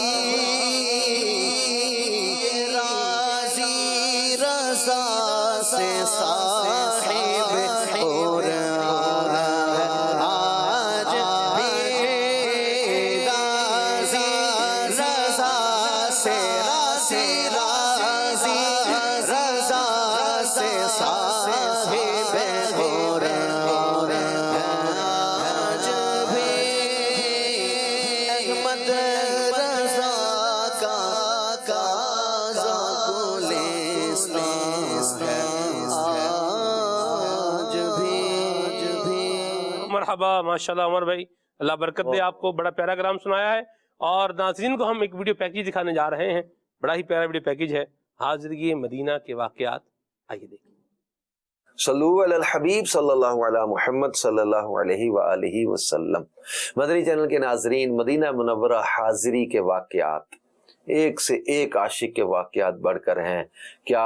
راضی رضا سے صاحب قرآن آج بھی. راضی رضا سے، راضی رضا سے صاحب قرآن آج بھی. احمد رضا کا قاضا گلستان ہے آج بھی. مرحبا، ماشاءاللہ عمر بھائی، اللہ برکت دے آپ کو. بڑا پیارا کلام سنایا ہے. اور ناظرین کو ہم ایک ویڈیو پیکیج دکھانے جا رہے ہیں. بڑا ہی پیارا ویڈیو پیکیج ہے. حاضری مدینہ کے واقعات آئیے دیکھیں۔ صلو علی الحبیب صلی اللہ علی محمد صلی اللہ علیہ وآلہ وسلم۔ مدنی چینل کے ناظرین، مدینہ منورہ حاضری کے واقعات ایک سے ایک عاشق کے واقعات بڑھ کر ہیں۔ کیا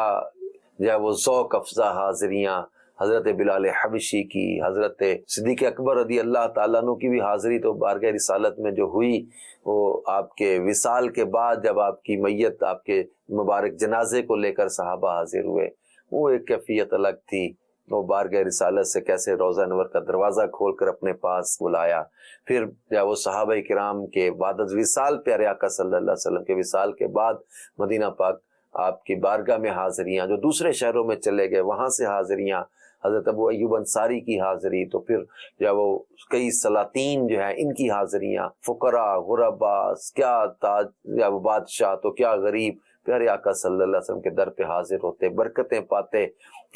جو وہ ذوق افزا حاضریاں حضرت بلال حبشی کی، حضرت صدیق اکبر رضی اللہ تعالیٰ عنہ کی بھی حاضری تو بارگاہ رسالت میں جو ہوئی، وہ آپ کے وصال کے بعد جب آپ کی میت، آپ کے مبارک جنازے کو لے کر صحابہ حاضر ہوئے، وہ ایک کیفیت الگ تھی۔ وہ بارگاہ رسالت سے کیسے روضہ انور کا دروازہ کھول کر اپنے پاس بلایا، پھر جب وہ صحابہ کرام کے بعد از وصال پیارے آقا صلی اللہ علیہ وسلم کے وصال کے بعد مدینہ پاک آپ کی بارگاہ میں حاضریاں، جو دوسرے شہروں میں چلے گئے وہاں سے حاضریاں، حضرت ابو ایوب انصاری کی حاضری، تو پھر جب وہ کئی سلاطین جو ہیں ان کی حاضریاں، فقراء، غرباء، کیا تاج یا وہ بادشاہ تو کیا غریب پیارے آقا صلی اللہ علیہ وسلم کے در پہ حاضر ہوتے، برکتیں پاتے۔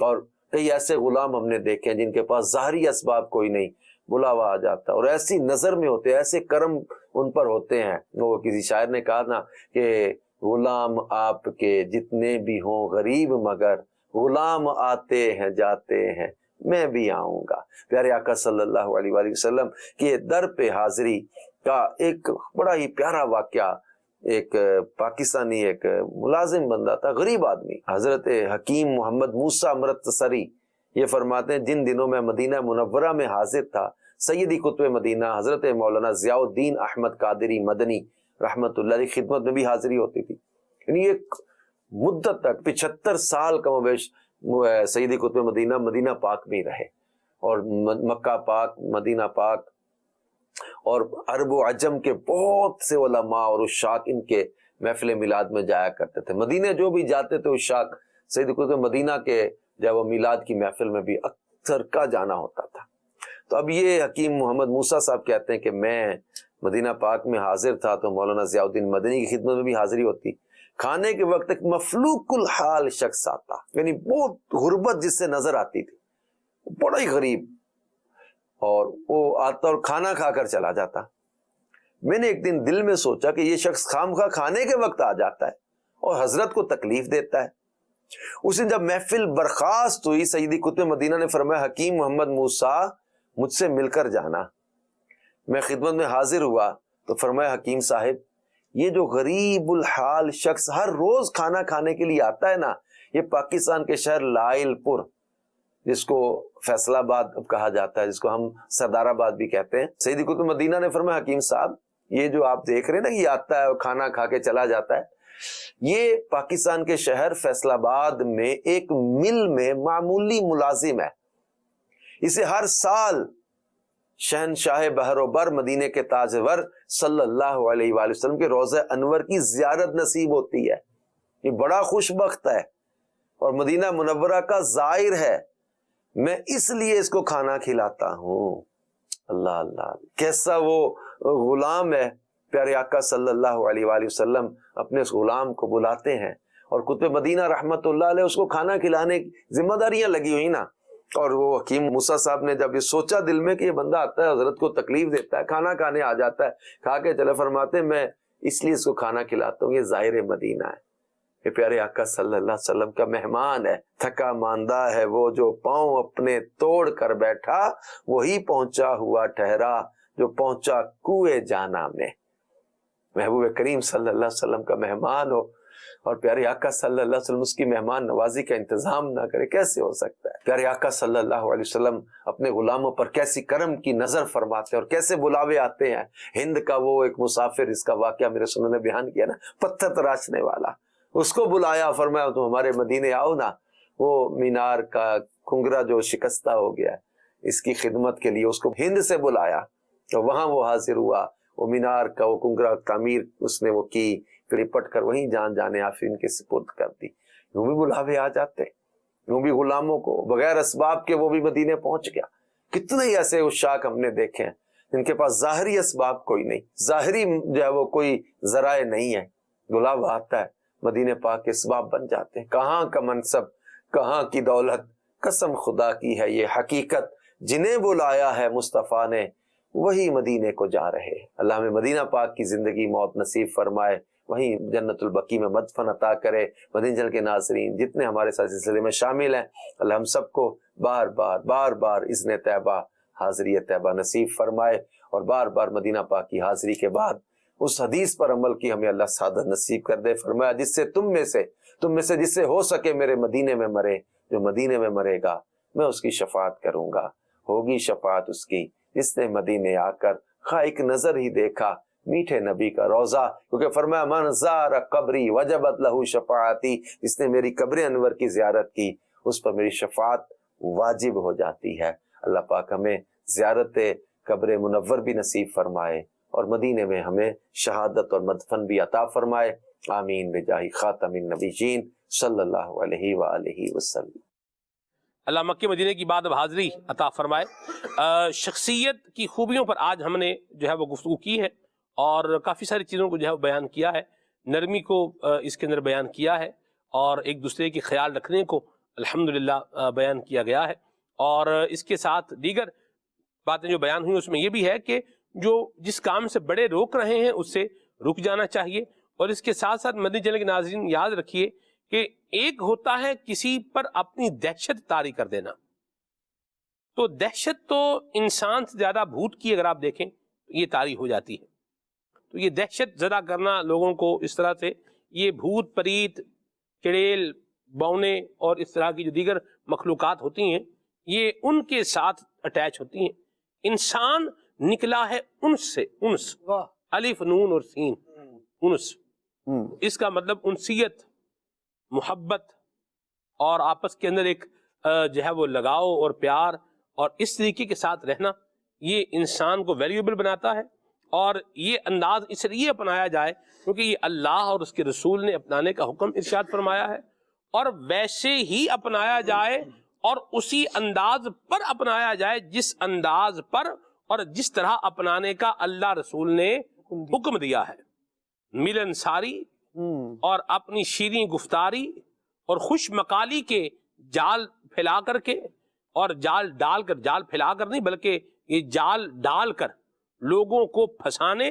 اور کئی ایسے غلام ہم نے دیکھے ہیں جن کے پاس ظاہری اسباب کوئی نہیں، بلاوا آ جاتا اور ایسی نظر میں ہوتے، ایسے کرم ان پر ہوتے ہیں۔ وہ کسی شاعر نے کہا نا کہ غلام آپ کے جتنے بھی ہوں غریب، مگر غلام آتے ہیں جاتے ہیں، میں بھی آؤں گا۔ پیارے آقا صلی اللہ علیہ وآلہ وسلم کے در پہ حاضری کا ایک بڑا ہی پیارا واقعہ، ایک پاکستانی ایک ملازم بندہ تھا، غریب آدمی، حضرت حکیم محمد موسیٰ امرتسری، یہ فرماتے ہیں جن دنوں میں مدینہ منورہ میں حاضر تھا، سیدی قطب مدینہ حضرت مولانا ضیاء الدین احمد قادری مدنی رحمت اللہ علیہ خدمت میں بھی حاضری ہوتی تھی۔ یعنی ایک مدت تک 75 سال کم و بیش سیدی قطب مدینہ مدینہ پاک میں رہے، اور مکہ پاک، مدینہ پاک اور عرب و عجم کے بہت سے علماء اور عشاق ان کے محفل میلاد میں جایا کرتے تھے۔ مدینہ جو بھی جاتے تھے عشاق، سیدی قطب مدینہ کے جب وہ میلاد کی محفل میں بھی اکثر کا جانا ہوتا تھا۔ تو اب یہ حکیم محمد موسیٰ صاحب کہتے ہیں کہ میں مدینہ پاک میں حاضر تھا تو مولانا ضیاء الدین مدنی کی خدمت میں بھی حاضری ہوتی۔ کھانے کے وقت ایک مفلوق الحال شخص آتا، یعنی بہت غربت جس سے نظر آتی تھی، بڑا ہی غریب، اور وہ آتا اور کھانا کھا کر چلا جاتا۔ میں نے ایک دن دل میں سوچا کہ یہ شخص خام خواہ کھانے کے وقت آ جاتا ہے اور حضرت کو تکلیف دیتا ہے۔ اس دن جب محفل برخاست ہوئی، سیدی قطب مدینہ نے فرمایا حکیم محمد موسیٰ مجھ سے مل کر جانا۔ میں خدمت میں حاضر ہوا تو فرمایا حکیم صاحب، یہ جو غریب الحال شخص ہر روز کھانا کھانے کے لیے آتا ہے نا، یہ پاکستان کے شہر لائل پور، جس کو فیصل آباد کہا جاتا ہے، جس کو ہم سردار آباد بھی کہتے ہیں، سیدی قطب مدینہ نے فرمایا حکیم صاحب یہ جو آپ دیکھ رہے ہیں نا کہ یہ آتا ہے اور کھانا کھا کے چلا جاتا ہے، یہ پاکستان کے شہر فیصل آباد میں ایک مل میں معمولی ملازم ہے۔ اسے ہر سال شہنشاہ بحر و بر مدینے کے تاجور صلی اللہ علیہ وآلہ وسلم کے روضہ انور کی زیارت نصیب ہوتی ہے۔ یہ بڑا خوش بخت ہے اور مدینہ منورہ کا زائر ہے، میں اس لیے اس کو کھانا کھلاتا ہوں۔ اللہ اللہ، کیسا وہ غلام ہے۔ پیارے آقا صلی اللہ علیہ وآلہ وسلم اپنے اس غلام کو بلاتے ہیں اور قطب مدینہ رحمت اللہ علیہ اس کو کھانا کھلانے کی ذمہ داریاں لگی ہوئی نا، اور وہ حکیم موسیٰ صاحب نے جب یہ سوچا دل میں کہ یہ بندہ آتا ہے حضرت کو تکلیف دیتا ہے، کھانا کھانے آ جاتا ہے، کھا کے چلے، فرماتے ہیں میں اس لیے اس کو کھانا کھلاتا ہوں، یہ ظاہر مدینہ ہے، یہ پیارے آقا صلی اللہ علیہ وسلم کا مہمان ہے۔ تھکا ماندہ ہے وہ جو پاؤں اپنے توڑ کر بیٹھا، وہی پہنچا ہوا ٹھہرا جو پہنچا کوئے جانا میں۔ محبوب کریم صلی اللہ علیہ وسلم کا مہمان ہو اور پیارے آقا صلی اللہ علیہ وسلم اس کی مہمان نوازی کا انتظام نہ کرے، کیسے ہو سکتا ہے؟ پیارے آقا صلی اللہ علیہ وسلم اپنے غلاموں پر کیسی کرم کی نظر فرماتے ہیں اور کیسے بلاوے آتے ہیں۔ ہند کا وہ ایک مسافر، اس کا واقعہ میرے سنوں نے بیان کیا نا، پتھر تراشنے والا، اس کو بلایا، فرمایا تم ہمارے مدینے آؤ نا، وہ مینار کا کنگرا جو شکستہ ہو گیا اس کی خدمت کے لیے اس کو ہند سے بلایا، تو وہاں وہ حاضر ہوا، وہ مینار کا وہ کنگرا تعمیر اس نے وہ کی، پھر لپٹ کر وہیں جان جانے آفرین کے سپرد کر دی۔ یوں بھی بلاوے آ جاتے، یوں بھی غلاموں کو بغیر اسباب کے وہ بھی مدینے پہنچ گیا۔ کتنے ہی ایسے عشاق ہم نے دیکھے ہیں جن کے پاس ظاہری اسباب کوئی نہیں، ظاہری جو ہے وہ کوئی ذرائع نہیں ہے، بلاوا آتا ہے، مدینے پاک کے اسباب بن جاتے ہیں۔ کہاں کا منصب، کہاں کی دولت، قسم خدا کی ہے یہ حقیقت، جنہیں بلایا ہے مصطفیٰ نے وہی مدینے کو جا رہے ہیں۔ اللہ ہمیں مدینہ پاک کی زندگی موت نصیب فرمائے، وہیں جنت البقیع میں مدفن عطا کرے۔ مدینہ چینل کے ناظرین جتنے ہمارے ساتھ سلسلے میں شامل ہیں، اللہ ہم سب کو بار بار اذن طیبہ حاضری طیبہ نصیب فرمائے، اور بار بار مدینہ پاک کی حاضری کے بعد اس حدیث پر عمل کی ہمیں اللہ سعادت نصیب کر دے۔ فرمایا جس سے تم میں سے جس سے ہو سکے میرے مدینے میں مرے، جو مدینے میں مرے گا میں اس کی شفاعت کروں گا، ہوگی شفاعت اس کی جس نے مدینے آ کر خواہ ایک نظر ہی دیکھا میٹھے نبی کا روضہ، کیونکہ فرمایا من زار قبری وجبت لہو شفاعتی، جس نے میری قبر انور کی زیارت کی اس پر میری شفاعت واجب ہو جاتی ہے۔ اللہ پاک ہمیں زیارت قبر منور بھی نصیب فرمائے اور مدینے میں ہمیں شہادت اور مدفن بھی عطا فرمائے، آمین بجاہ خاتم النبیین صلی اللہ علیہ وآلہ وسلم۔ اللہ مکہ مدینے کی بعد اب حاضری عطا فرمائے۔ شخصیت کی خوبیوں پر آج ہم نے جو ہے وہ گفتگو کی ہے، اور کافی ساری چیزوں کو جو ہے وہ بیان کیا ہے، نرمی کو اس کے اندر بیان کیا ہے، اور ایک دوسرے کے خیال رکھنے کو الحمدللہ بیان کیا گیا ہے، اور اس کے ساتھ دیگر باتیں جو بیان ہوئی اس میں یہ بھی ہے کہ جو جس کام سے بڑے روک رہے ہیں اس سے رک جانا چاہیے، اور اس کے ساتھ ساتھ مدنی چینل کے ناظرین یاد رکھیے کہ ایک ہوتا ہے کسی پر اپنی دہشت طاری کر دینا، تو دہشت تو انسان سے زیادہ بھوت کی اگر آپ دیکھیں یہ طاری ہو جاتی ہے، تو یہ دہشت زدہ کرنا لوگوں کو اس طرح سے، یہ بھوت پریت چڑیل بونے اور اس طرح کی جو دیگر مخلوقات ہوتی ہیں یہ ان کے ساتھ اٹیچ ہوتی ہیں۔ انسان نکلا ہے انس سے، انس، الف نون اور سین، انس، اس کا مطلب انسیت، محبت، اور آپس کے اندر ایک جو ہے وہ لگاؤ اور پیار اور اس طریقے کے ساتھ رہنا، یہ انسان کو ویلیوبل بناتا ہے، اور یہ انداز اس لیے اپنایا جائے کیونکہ یہ اللہ اور اس کے رسول نے اپنانے کا حکم ارشاد فرمایا ہے، اور ویسے ہی اپنایا جائے اور اسی انداز پر اپنایا جائے جس انداز پر اور جس طرح اپنانے کا اللہ رسول نے حکم دیا ہے۔ ملن ساری اور اپنی شیریں گفتاری اور خوش مقالی کے جال پھیلا کر کے، اور جال ڈال کر، جال پھیلا کر نہیں بلکہ یہ جال ڈال کر لوگوں کو پھنسانے،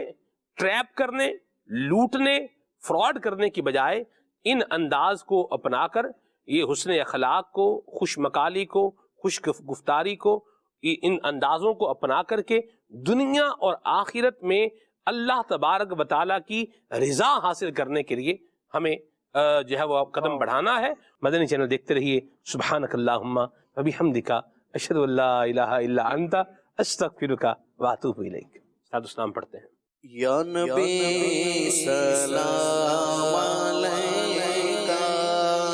ٹریپ کرنے، لوٹنے، فراڈ کرنے کی بجائے ان انداز کو اپنا کر، یہ حسن اخلاق کو، خوش مقالی کو، خوش گفتاری کو، ان اندازوں کو اپنا کر کے دنیا اور آخرت میں اللہ تبارک و تعالیٰ کی رضا حاصل کرنے کے لیے ہمیں جو ہے وہ قدم بڑھانا ہے۔ مدنی چینل دیکھتے رہیے۔ سبحانک اللہم و بحمدک، اشہد ان لا الہ الا انت، استغفرک و اتوب الیک۔ ساتھ اسلام پڑھتے ہیں۔ یا نبی سلام علیکہ،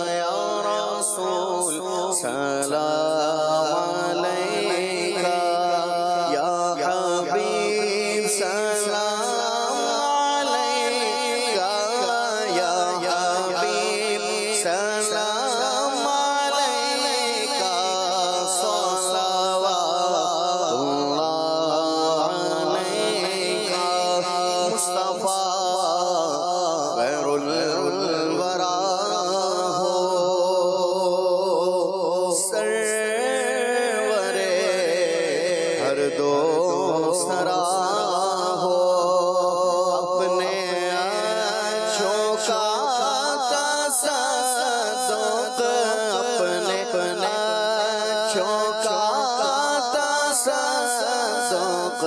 یا رسول سلام علیکہ، یا حبیب سلام علیکہ، یا حبیب سلام علیکہ، صلوات اللہ علیکہ، مصطفیٰ غیر الورا ہو، سرور ہر دو سرا ہو، اپنے اچھوں کا تصدق، اپنے اچھوں کا تصدق،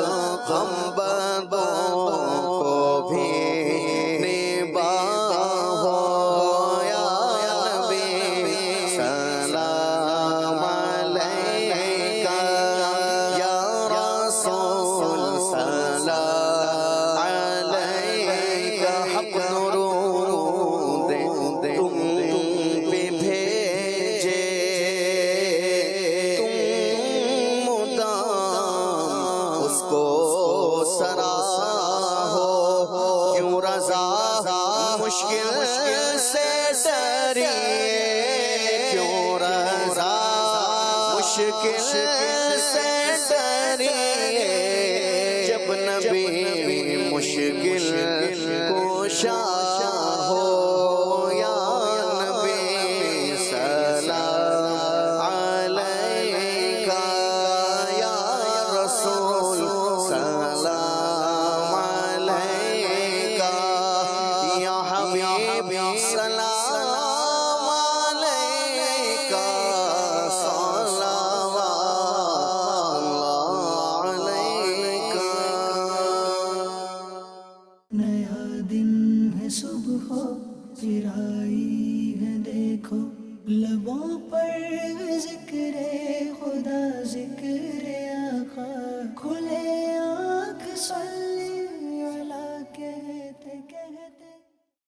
ہم بدوں کو بھی نباہو، یا نبی سلام علیکہ، یا رسول سلام علیکہ، حق درود تم پہ بھیجے، تم مدام اس کو سرا ہو، کیوں رضا مشکل سے ڈری، کیوں رضا مشکل سے ڈری، جب نبی مشکل کوشا